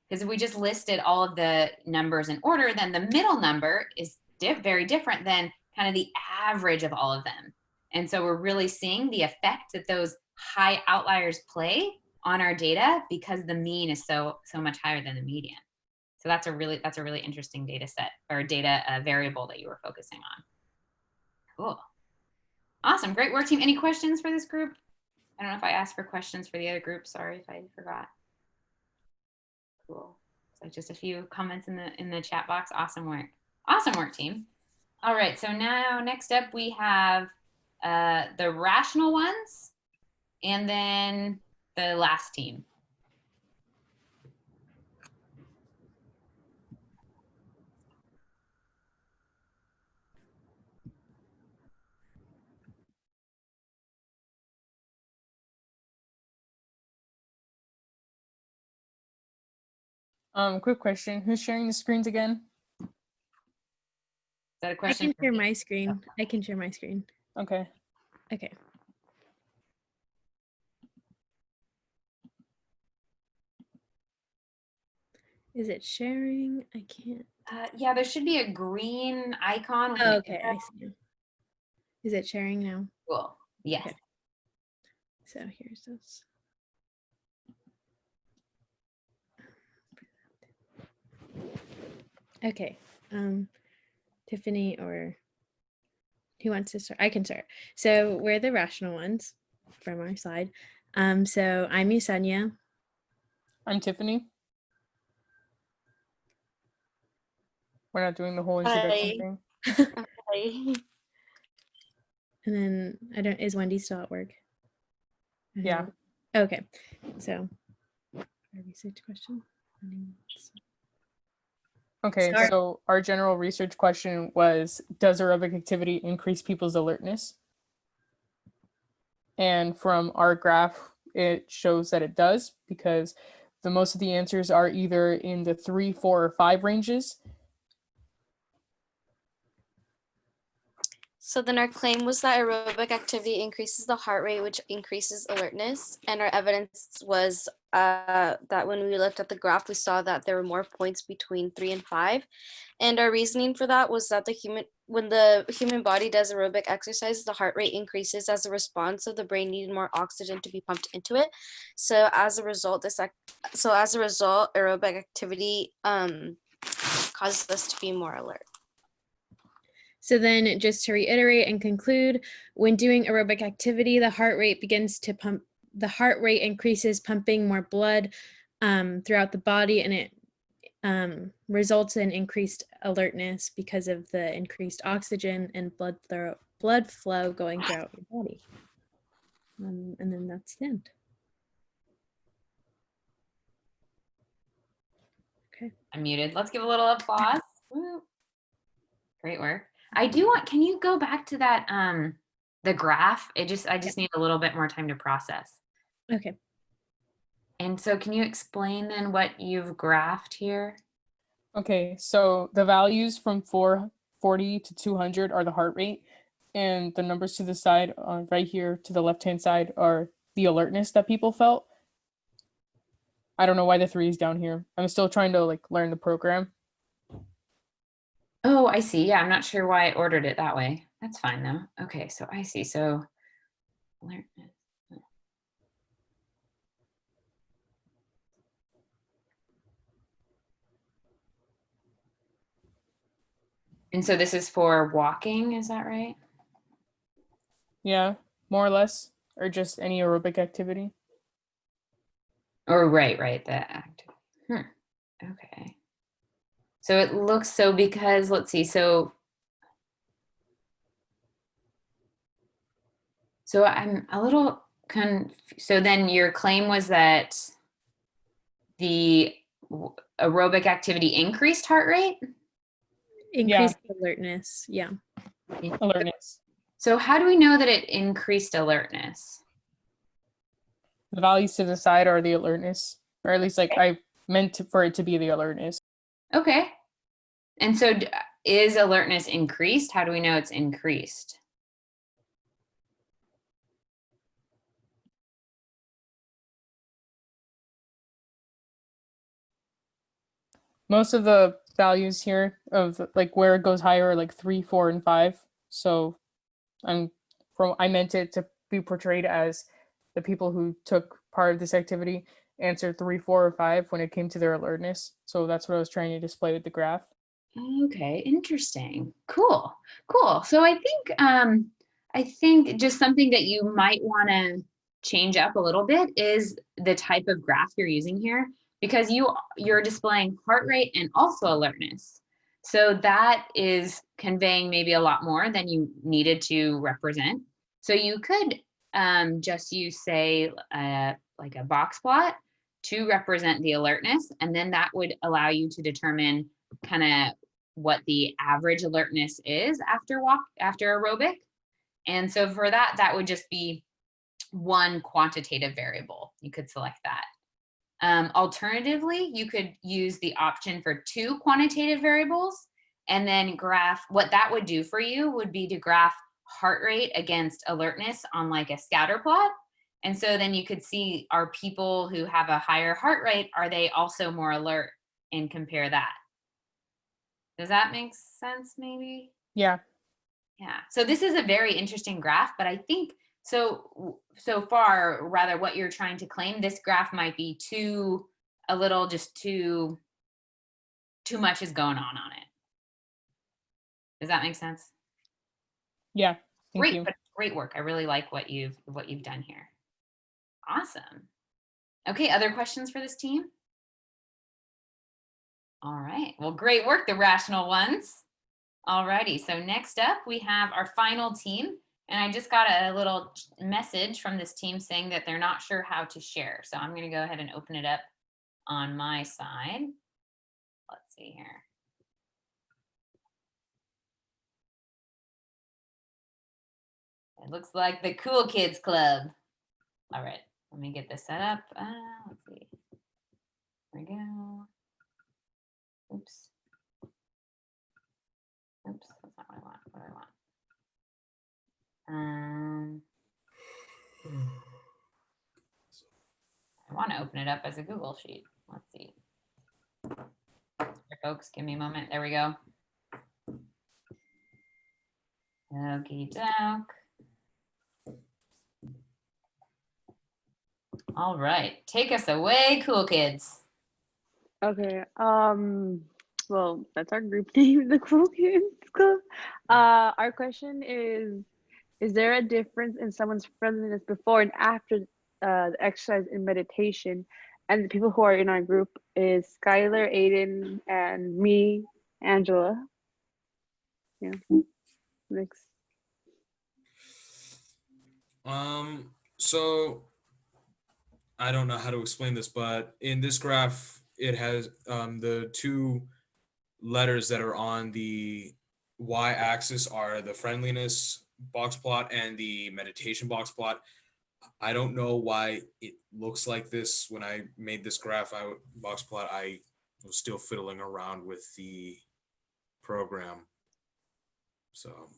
Because if we just listed all of the numbers in order, then the middle number is very different than kind of the average of all of them. And so we're really seeing the effect that those high outliers play on our data because the mean is so much higher than the median. So that's a really interesting data set or data variable that you were focusing on. Cool. Awesome. Great work, team. Any questions for this group? I don't know if I asked for questions for the other group. Sorry if I forgot. Cool. So just a few comments in the chat box. Awesome work. Awesome work, team. All right. So now next up we have the rational ones and then the last team. Quick question. Who's sharing the screens again? Is that a I question? can share my screen. I can share my screen. Okay. Okay. Is it sharing? I can't. Yeah, there should be a green icon. With Oh, an okay, arrow. I see. Is it sharing now? Cool. Yes. Okay. So here's this. Okay. Tiffany or who wants to start? I can start. So we're the rational ones from our side. So I'm Yesenia. I'm Tiffany. We're not doing the whole Hi. introduction thing. Hi. And then is Wendy still at work? Yeah. Okay. So our research question. Okay, Sorry. so our general research question was, does aerobic activity increase people's alertness? And from our graph, it shows that it does, because the most of the answers are either in the 3, 4, or 5 ranges. So then our claim was that aerobic activity increases the heart rate, which increases alertness. And our evidence was that when we looked at the graph, we saw that there were more points between 3 and 5. And our reasoning for that was that when the human body does aerobic exercise, the heart rate increases as a response of the brain needing more oxygen to be pumped into it. So as a result, aerobic activity causes us to be more alert. So then just to reiterate and conclude, when doing aerobic activity, the heart rate begins to pump, the heart rate increases, pumping more blood throughout the body, and it results in increased alertness because of the increased oxygen and blood flow going throughout your body. And then that's the end. Okay. I'm muted. Let's give a little applause. Woo. Great work. Can you go back to that, the graph? I just need a little bit more time to process. Okay. And so can you explain then what you've graphed here? Okay, so the values from 440 to 200 are the heart rate, and the numbers to the side, right here to the left-hand side, are the alertness that people felt. I don't know why the 3 is down here. I'm still trying to learn the program. Oh, I see. Yeah, I'm not sure why I ordered it that way. That's fine though. Okay, so I see. So alertness. And so this is for walking, is that right? Yeah, more or less, or just any aerobic activity. Or right, the activity. Okay. So it looks because let's see, so I'm a little confused. So then your claim was that the aerobic activity increased heart rate? Increased alertness, yeah. Alertness. So how do we know that it increased alertness? The values to the side are the alertness, or at least I meant for it to be the alertness. Okay. And so is alertness increased? How do we know it's increased? Most of the values here of where it goes higher are 3, 4, and 5. So I meant it to be portrayed as the people who took part of this activity answered 3, 4, or 5 when it came to their alertness. So that's what I was trying to display with the graph. Okay, interesting. Cool. So I think just something that you might want to change up a little bit is the type of graph you're using here, because you're displaying heart rate and also alertness. So that is conveying maybe a lot more than you needed to represent. So you could just use, say, like a box plot to represent the alertness, and then that would allow you to determine kind of what the average alertness is after aerobic. And so for that would just be one quantitative variable. You could select that. Alternatively, you could use the option for 2 quantitative variables, and then graph. What that would do for you would be to graph heart rate against alertness on like a scatter plot. And so then you could see, are people who have a higher heart rate, are they also more alert, and compare that. Does that make sense, maybe? Yeah. Yeah. So this is a very interesting graph, but I think so far, rather, what you're trying to claim, this graph might be too much is going on it. Does that make sense? Yeah. Thank you. Great work. I really like what you've done here. Awesome. Okay, other questions for this team? All right. Well, great work, the rational ones. Alrighty, so next up we have our final team, and I just got a little message from this team saying that they're not sure how to share. So I'm going to go ahead and open it up on my side. Let's see here. It looks like the Cool Kids Club. All right, let me get this set up. Let's see. There we go. Oops. Oops, that's not what I want. What do I want? I want to open it up as a Google Sheet. Let's see. Here, folks, give me a moment. There we go. Okie doke. All right, take us away, Cool Kids. Okay. Well, that's our group name, the Cool Kids Club. Our question is there a difference in someone's friendliness before and after the exercise and meditation? And the people who are in our group is Skylar, Aiden, and me, Angela. Yeah. Next. So I don't know how to explain this, but in this graph, it has the 2 letters that are on the y-axis are the friendliness box plot and the meditation box plot. I don't know why it looks like this. When I made this graph box plot, I was still fiddling around with the program. So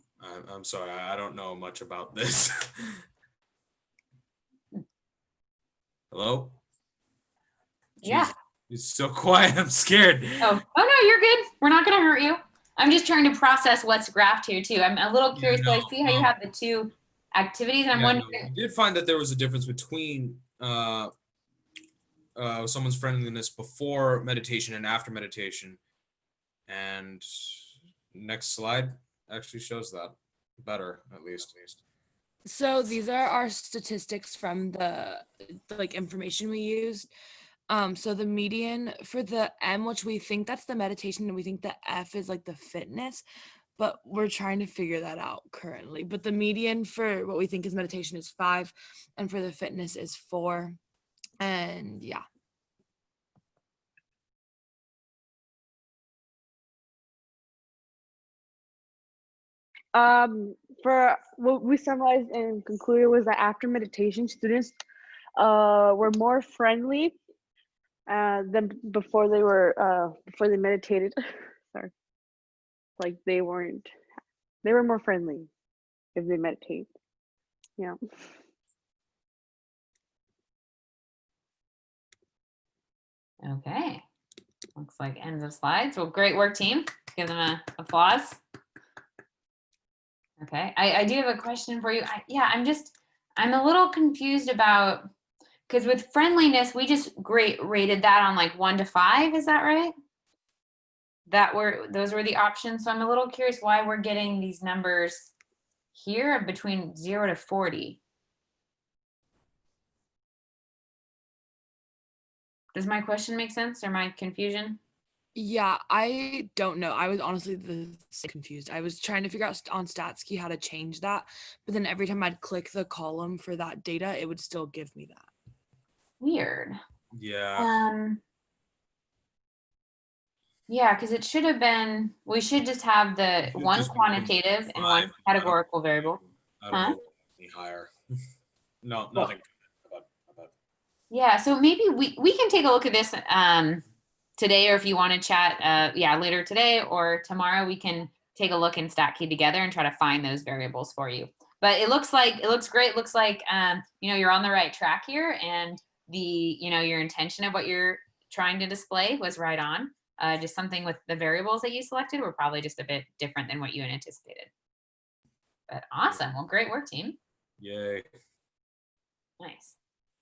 I'm sorry, I don't know much about this. Hello? Yeah. Jeez, it's so quiet. I'm scared. Oh no, you're good. We're not going to hurt you. I'm just trying to process what's graphed here too. I'm a little curious, but I see how you have the 2 activities, and I'm wondering. I did find that there was a difference between someone's friendliness before meditation and after meditation. And next slide actually shows that better, at least. So these are our statistics from the like information we used. So the median for the M, which we think that's the meditation, and we think the F is like the fitness, but we're trying to figure that out currently. But the median for what we think is meditation is 5, and for the fitness is 4. And yeah. For what we summarized and concluded was that after meditation, students were more friendly than before they meditated. Sorry, like they were more friendly if they meditate. Yeah. Okay. Looks like ends of slides. Well, great work, team. Give them an applause. Okay, I do have a question for you. I'm a little confused about Because with friendliness, we just rated that on like 1 to 5. Is that right? Those were the options. So I'm a little curious why we're getting these numbers here between 0 to 40. Does my question make sense or my confusion? Yeah, I don't know. I was honestly confused. I was trying to figure out on Statsky how to change that, but then every time I'd click the column for that data, it would still give me that. Weird. Yeah. Yeah, because it should have been, we should just have the one just be quantitative and one categorical variable. I don't know any higher. No, nothing. Yeah, so maybe we can take a look at this today, or if you want to chat, later today or tomorrow, we can take a look in Statkey together and try to find those variables for you. But it looks great. It looks like you're on the right track here, and your intention of what you're trying to display was right on. Just something with the variables that you selected were probably just a bit different than what you had anticipated. But awesome. Well, great work, team. Yay. Nice.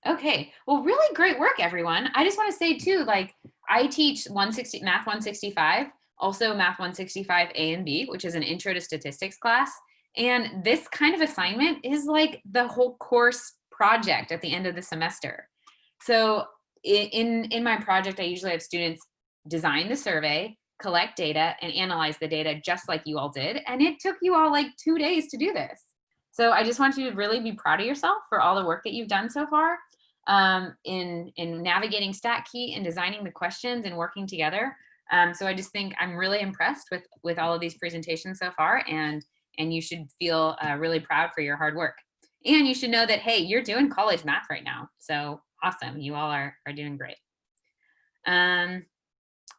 Okay. Well, really great work, everyone. I just want to say too, like I teach Math 165, also Math 165 A and B, which is an intro to statistics class. And this kind of assignment is like the whole course project at the end of the semester. So in my project, I usually have students design the survey, collect data, and analyze the data just like you all did. And it took you all like 2 days to do this. So I just want you to really be proud of yourself for all the work that you've done so far in navigating Statkey and designing the questions and working together. So I just think I'm really impressed with all of these presentations so far, and you should feel really proud for your hard work. And you should know that, hey, you're doing college math right now. So awesome. You all are doing great.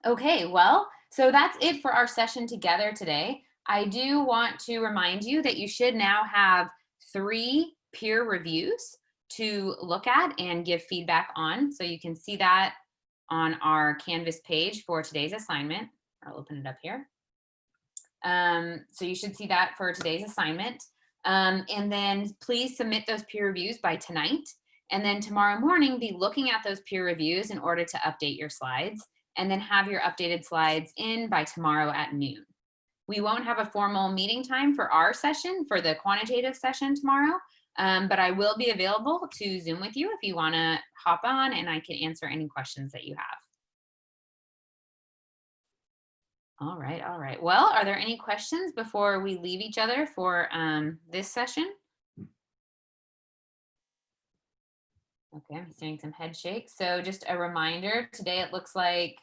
Okay, well, so that's it for our session together today. I do want to remind you that you should now have 3 peer reviews to look at and give feedback on. So you can see that on our Canvas page for today's assignment. I'll open it up here. So you should see that for today's assignment. And then please submit those peer reviews by tonight. And then tomorrow morning, be looking at those peer reviews in order to update your slides, and then have your updated slides in by tomorrow at noon. We won't have a formal meeting time for our session, for the quantitative session tomorrow, but I will be available to Zoom with you if you want to hop on, and I can answer any questions that you have. All right, all right. Well, are there any questions before we leave each other for this session? Okay, I'm seeing some head shakes. So just a reminder, today it looks like,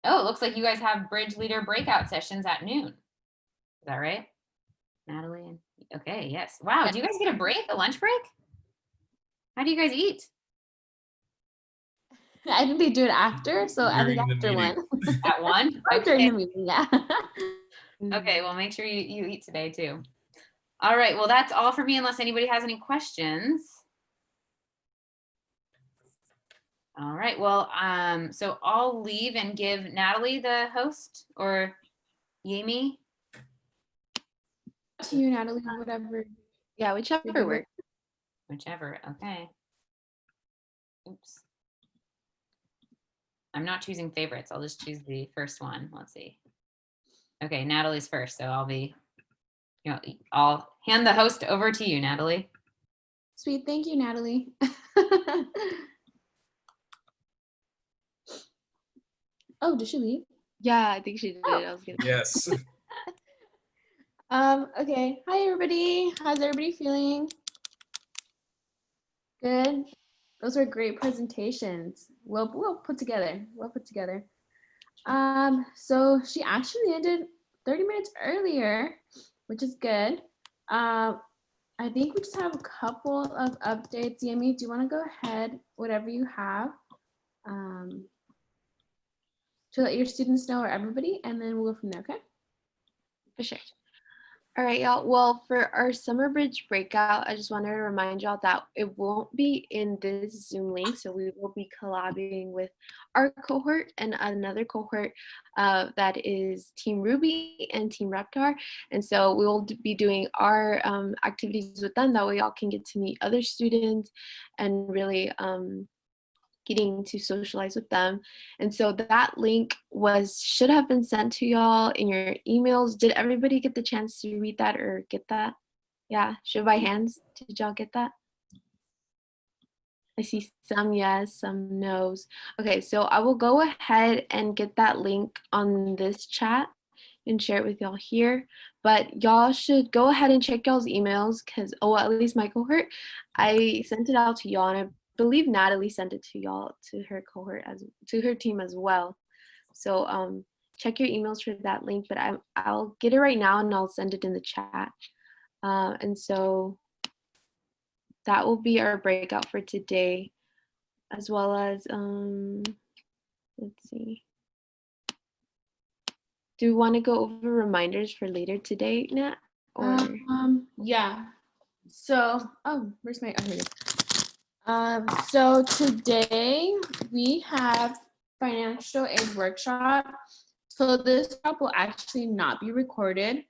it looks like you guys have Bridge Leader breakout sessions at noon. Is that right? Natalie? Okay, yes. Wow, do you guys get a break, a lunch break? How do you guys eat? I think they do it after, so I think after 1. At 1? Or during the meeting, yeah. Okay, well, make sure you eat today too. All right, well, that's all for me unless anybody has any questions. All right, well, so I'll leave and give Natalie the host, or Yami. To you, Natalie, whatever. Yeah, whichever works. Whichever, okay. Oops. I'm not choosing favorites. I'll just choose the first one. Let's see. Okay, Natalie's first, so I'll hand the host over to you, Natalie. Sweet, thank you, Natalie. Oh, did she leave? Yeah, I think she did. Oh. I was gonna. Yes. Okay. Hi, everybody. How's everybody feeling? Good. Those were great presentations. Well put together. Well put together. So she actually ended 30 minutes earlier, which is good. I think we just have a couple of updates. Yemi, do you want to go ahead, whatever you have, to let your students know, or everybody, and then we'll go from there, okay? For sure. All right, y'all. Well, for our summer bridge breakout, I just wanted to remind y'all that it won't be in this Zoom link. So we will be collabing with our cohort and another cohort that is Team Ruby and Team Reptar. And so we will be doing our activities with them. That way y'all can get to meet other students and really getting to socialize with them. And so that link should have been sent to y'all in your emails. Did everybody get the chance to read that or get that? Yeah, show by hands. Did y'all get that? I see some yes, some no's. Okay, so I will go ahead and get that link on this chat and share it with y'all here. But y'all should go ahead and check y'all's emails because, oh, at least my cohort, I sent it out to y'all, and I believe Natalie sent it to y'all, to her cohort, to her team as well. So check your emails for that link, but I'll get it right now and I'll send it in the chat. And so that will be our breakout for today, as well as, let's see. Do you want to go over reminders for later today, Nat? Or Yeah. So, where's my, here it is. So today we have financial aid workshop. So this workshop will actually not be recorded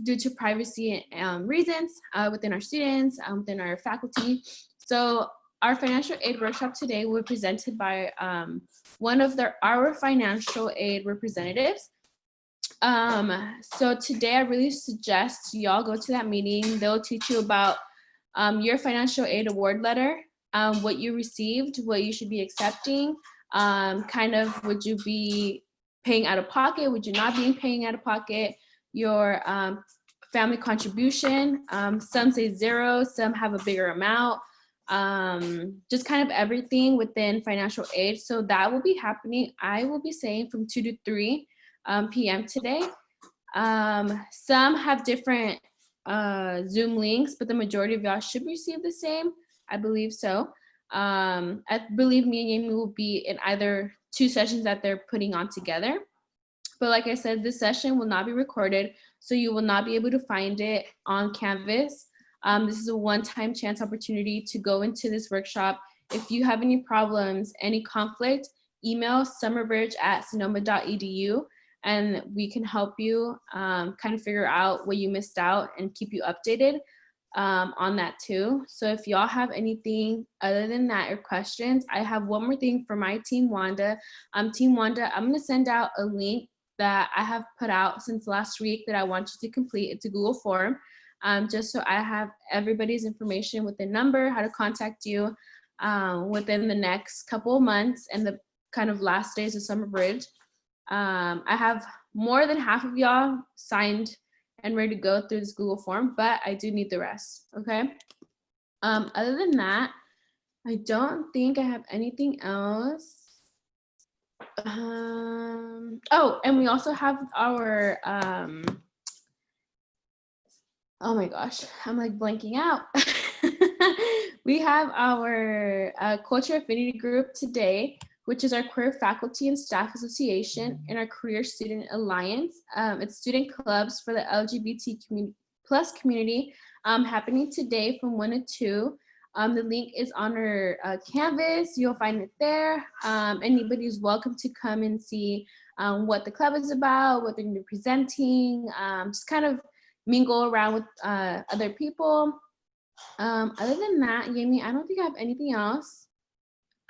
due to privacy reasons within our students, within our faculty. So our financial aid workshop today will be presented by one of our financial aid representatives. So today I really suggest y'all go to that meeting. They'll teach you about your financial aid award letter, what you received, what you should be accepting, kind of would you be paying out of pocket, would you not be paying out of pocket, your family contribution. Some say zero, some have a bigger amount, just kind of everything within financial aid. So that will be happening, I will be saying, from 2 to 3 p.m. today. Some have different Zoom links, but the majority of y'all should receive the same. I believe so. I believe me and Amy will be in either 2 sessions that they're putting on together. But like I said, this session will not be recorded, so you will not be able to find it on Canvas. This is a one-time chance opportunity to go into this workshop. If you have any problems, any conflict, email summerbridge@sonoma.edu and we can help you kind of figure out what you missed out and keep you updated on that too. So if y'all have anything other than that or questions, I have one more thing for my team, Wanda. Team Wanda, I'm gonna send out a link that I have put out since last week that I want you to complete. It's a Google form, just so I have everybody's information with the number, how to contact you within the next couple of months and the kind of last days of Summer Bridge. I have more than half of y'all signed and ready to go through this Google form, but I do need the rest, okay? Other than that, I don't think I have anything else. Oh, and we also have our, oh my gosh, I'm like blanking out. We have our Culture Affinity Group today, which is our Queer Faculty and Staff Association and our Career Student Alliance. It's student clubs for the LGBT plus community happening today from 1 to 2. The link is on our Canvas. You'll find it there. Anybody is welcome to come and see what the club is about, what they're presenting, just kind of mingle around with other people. Other than that, Yami, I don't think I have anything else.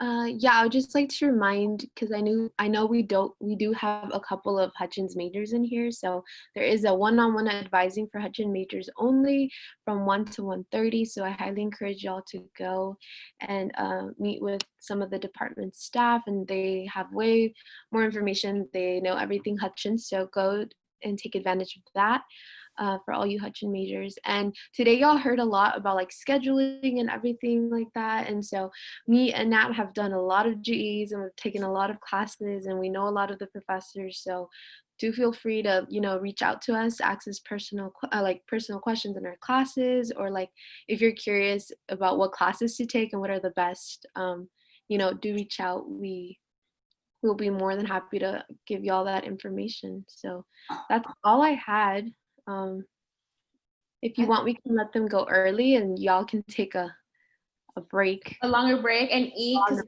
Yeah, I would just like to remind, because I know we do have a couple of Hutchins majors in here, so there is a one-on-one advising for Hutchins majors only from 1 to 1:30. So I highly encourage y'all to go and meet with some of the department staff, and they have way more information. They know everything Hutchins, so go and take advantage of that. For all you Hutchin majors. And today y'all heard a lot about like scheduling and everything like that. And so me and Nat have done a lot of GEs and we've taken a lot of classes and we know a lot of the professors. So do feel free to, reach out to us, ask us personal questions in our classes, or like if you're curious about what classes to take and what are the best, do reach out. We'll be more than happy to give y'all that information. So that's all I had. If you want, we can let them go early and y'all can take a break. A longer break and eat, because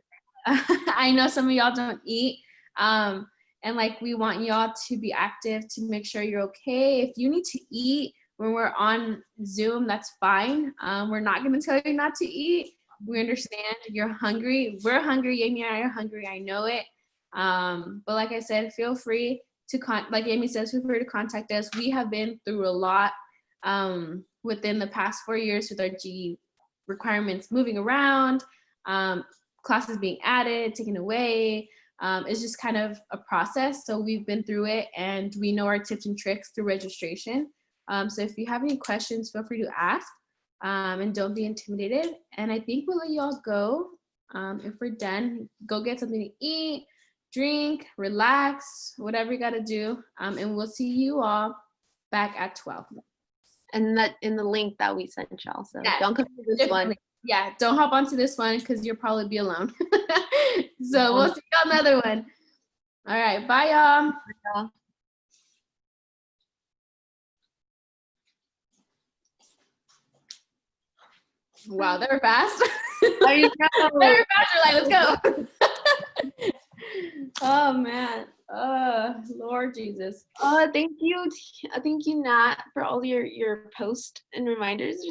I know some of y'all don't eat. And like we want y'all to be active to make sure you're okay. If you need to eat when we're on Zoom, that's fine. We're not gonna tell you not to eat. We understand you're hungry. We're hungry. Amy and I are hungry. I know it. But like I said, feel free to like Amy says, feel free to contact us. We have been through a lot within the past 4 years with our GE requirements moving around, classes being added, taken away. It's just kind of a process. So we've been through it and we know our tips and tricks through registration. So if you have any questions, feel free to ask and don't be intimidated. And I think we'll let you all go. If we're done, go get something to eat, drink, relax, whatever you gotta do. And we'll see you all back at 12. And that in the link that we sent y'all. So Yeah, don't come to this one. Yeah, don't hop onto this one because you'll probably be alone. So we'll see you on another one. All right, bye y'all. Wow, they were fast. I know. They were fast. We're like, let's go. Oh man. Lord Jesus. Thank you, Nat, for all your posts and reminders.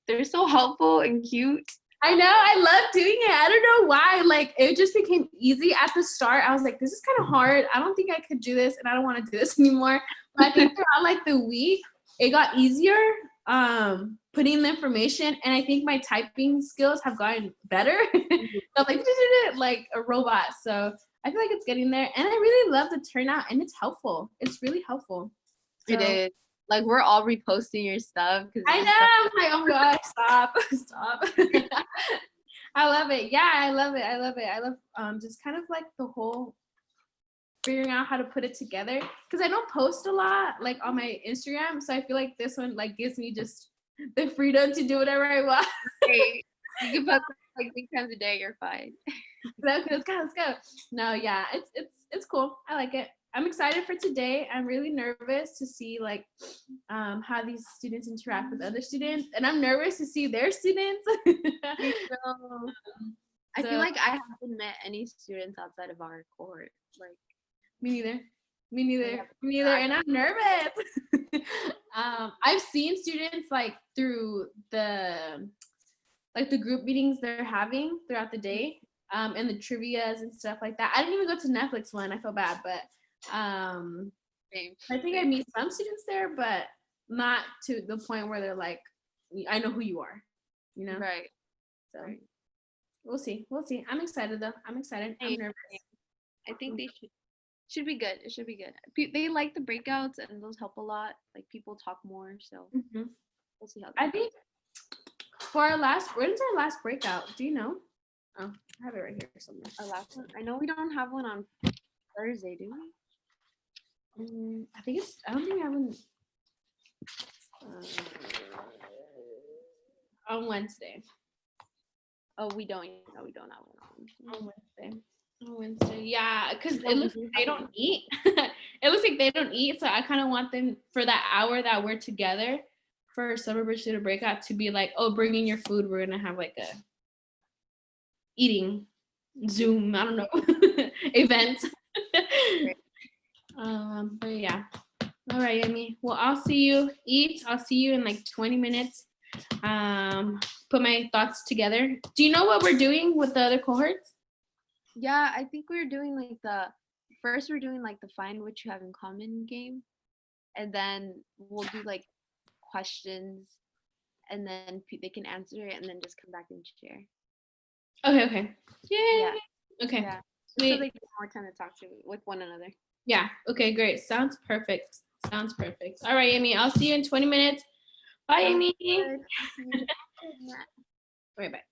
They're so helpful and cute. I know, I love doing it. I don't know why. Like it just became easy at the start. I was like, this is kind of hard. I don't think I could do this and I don't want to do this anymore. But I think throughout like the week, it got easier putting the information, and I think my typing skills have gotten better. So like a robot. So I feel like it's getting there, and I really love the turnout, and it's helpful. It's really helpful. So, It is. Like we're all reposting your stuff. I know. I'm like, oh my gosh, stop. I love it. Yeah, I love it. I love just kind of like the whole figuring out how to put it together, because I don't post a lot like on my Instagram, so I feel like this one like gives me just the freedom to do whatever I want. Hey, you can post like 3 times a day, you're fine. Let's go. No, yeah, it's cool. I like it. I'm excited for today. I'm really nervous to see like how these students interact with other students, and I'm nervous to see their students. I feel like I haven't met any students outside of our cohort. Like me neither, and I'm nervous. I've seen students like through the group meetings they're having throughout the day, and the trivias and stuff like that. I didn't even go to Netflix one. I feel bad, but I think I meet some students there, but not to the point where they're like, I know who you are, you know? Right. So we'll see. I'm excited though. I'm nervous. I think they should be good. It should be good. They like the breakouts, and those help a lot. Like people talk more, so we'll see how. I think for when's our last breakout? Do you know? Oh, I have it right here somewhere. Our last one. I know we don't have one on Thursday, do we? I don't think we have one on Wednesday. Oh, we don't. No, we don't have one on Wednesday. Yeah, because it looks like they don't eat. It looks like they don't eat, so I kind of want them for that hour that we're together for Summer Bridge Student Breakout to be like, oh, bring in your food. We're gonna have like a eating Zoom, I don't know, event. But yeah. All right, Amy. Well, I'll see you in like 20 minutes. Put my thoughts together. Do you know what we're doing with the other cohorts? Yeah, I think we're doing like we're doing like the find what you have in common game, and then we'll do like questions, and then they can answer it and then just come back and share. Okay. Yay. Yeah. Okay. Yeah. So they get more time to talk with one another. Yeah. Okay, great. Sounds perfect. All right, Amy. I'll see you in 20 minutes. Bye, Amy. All right, bye.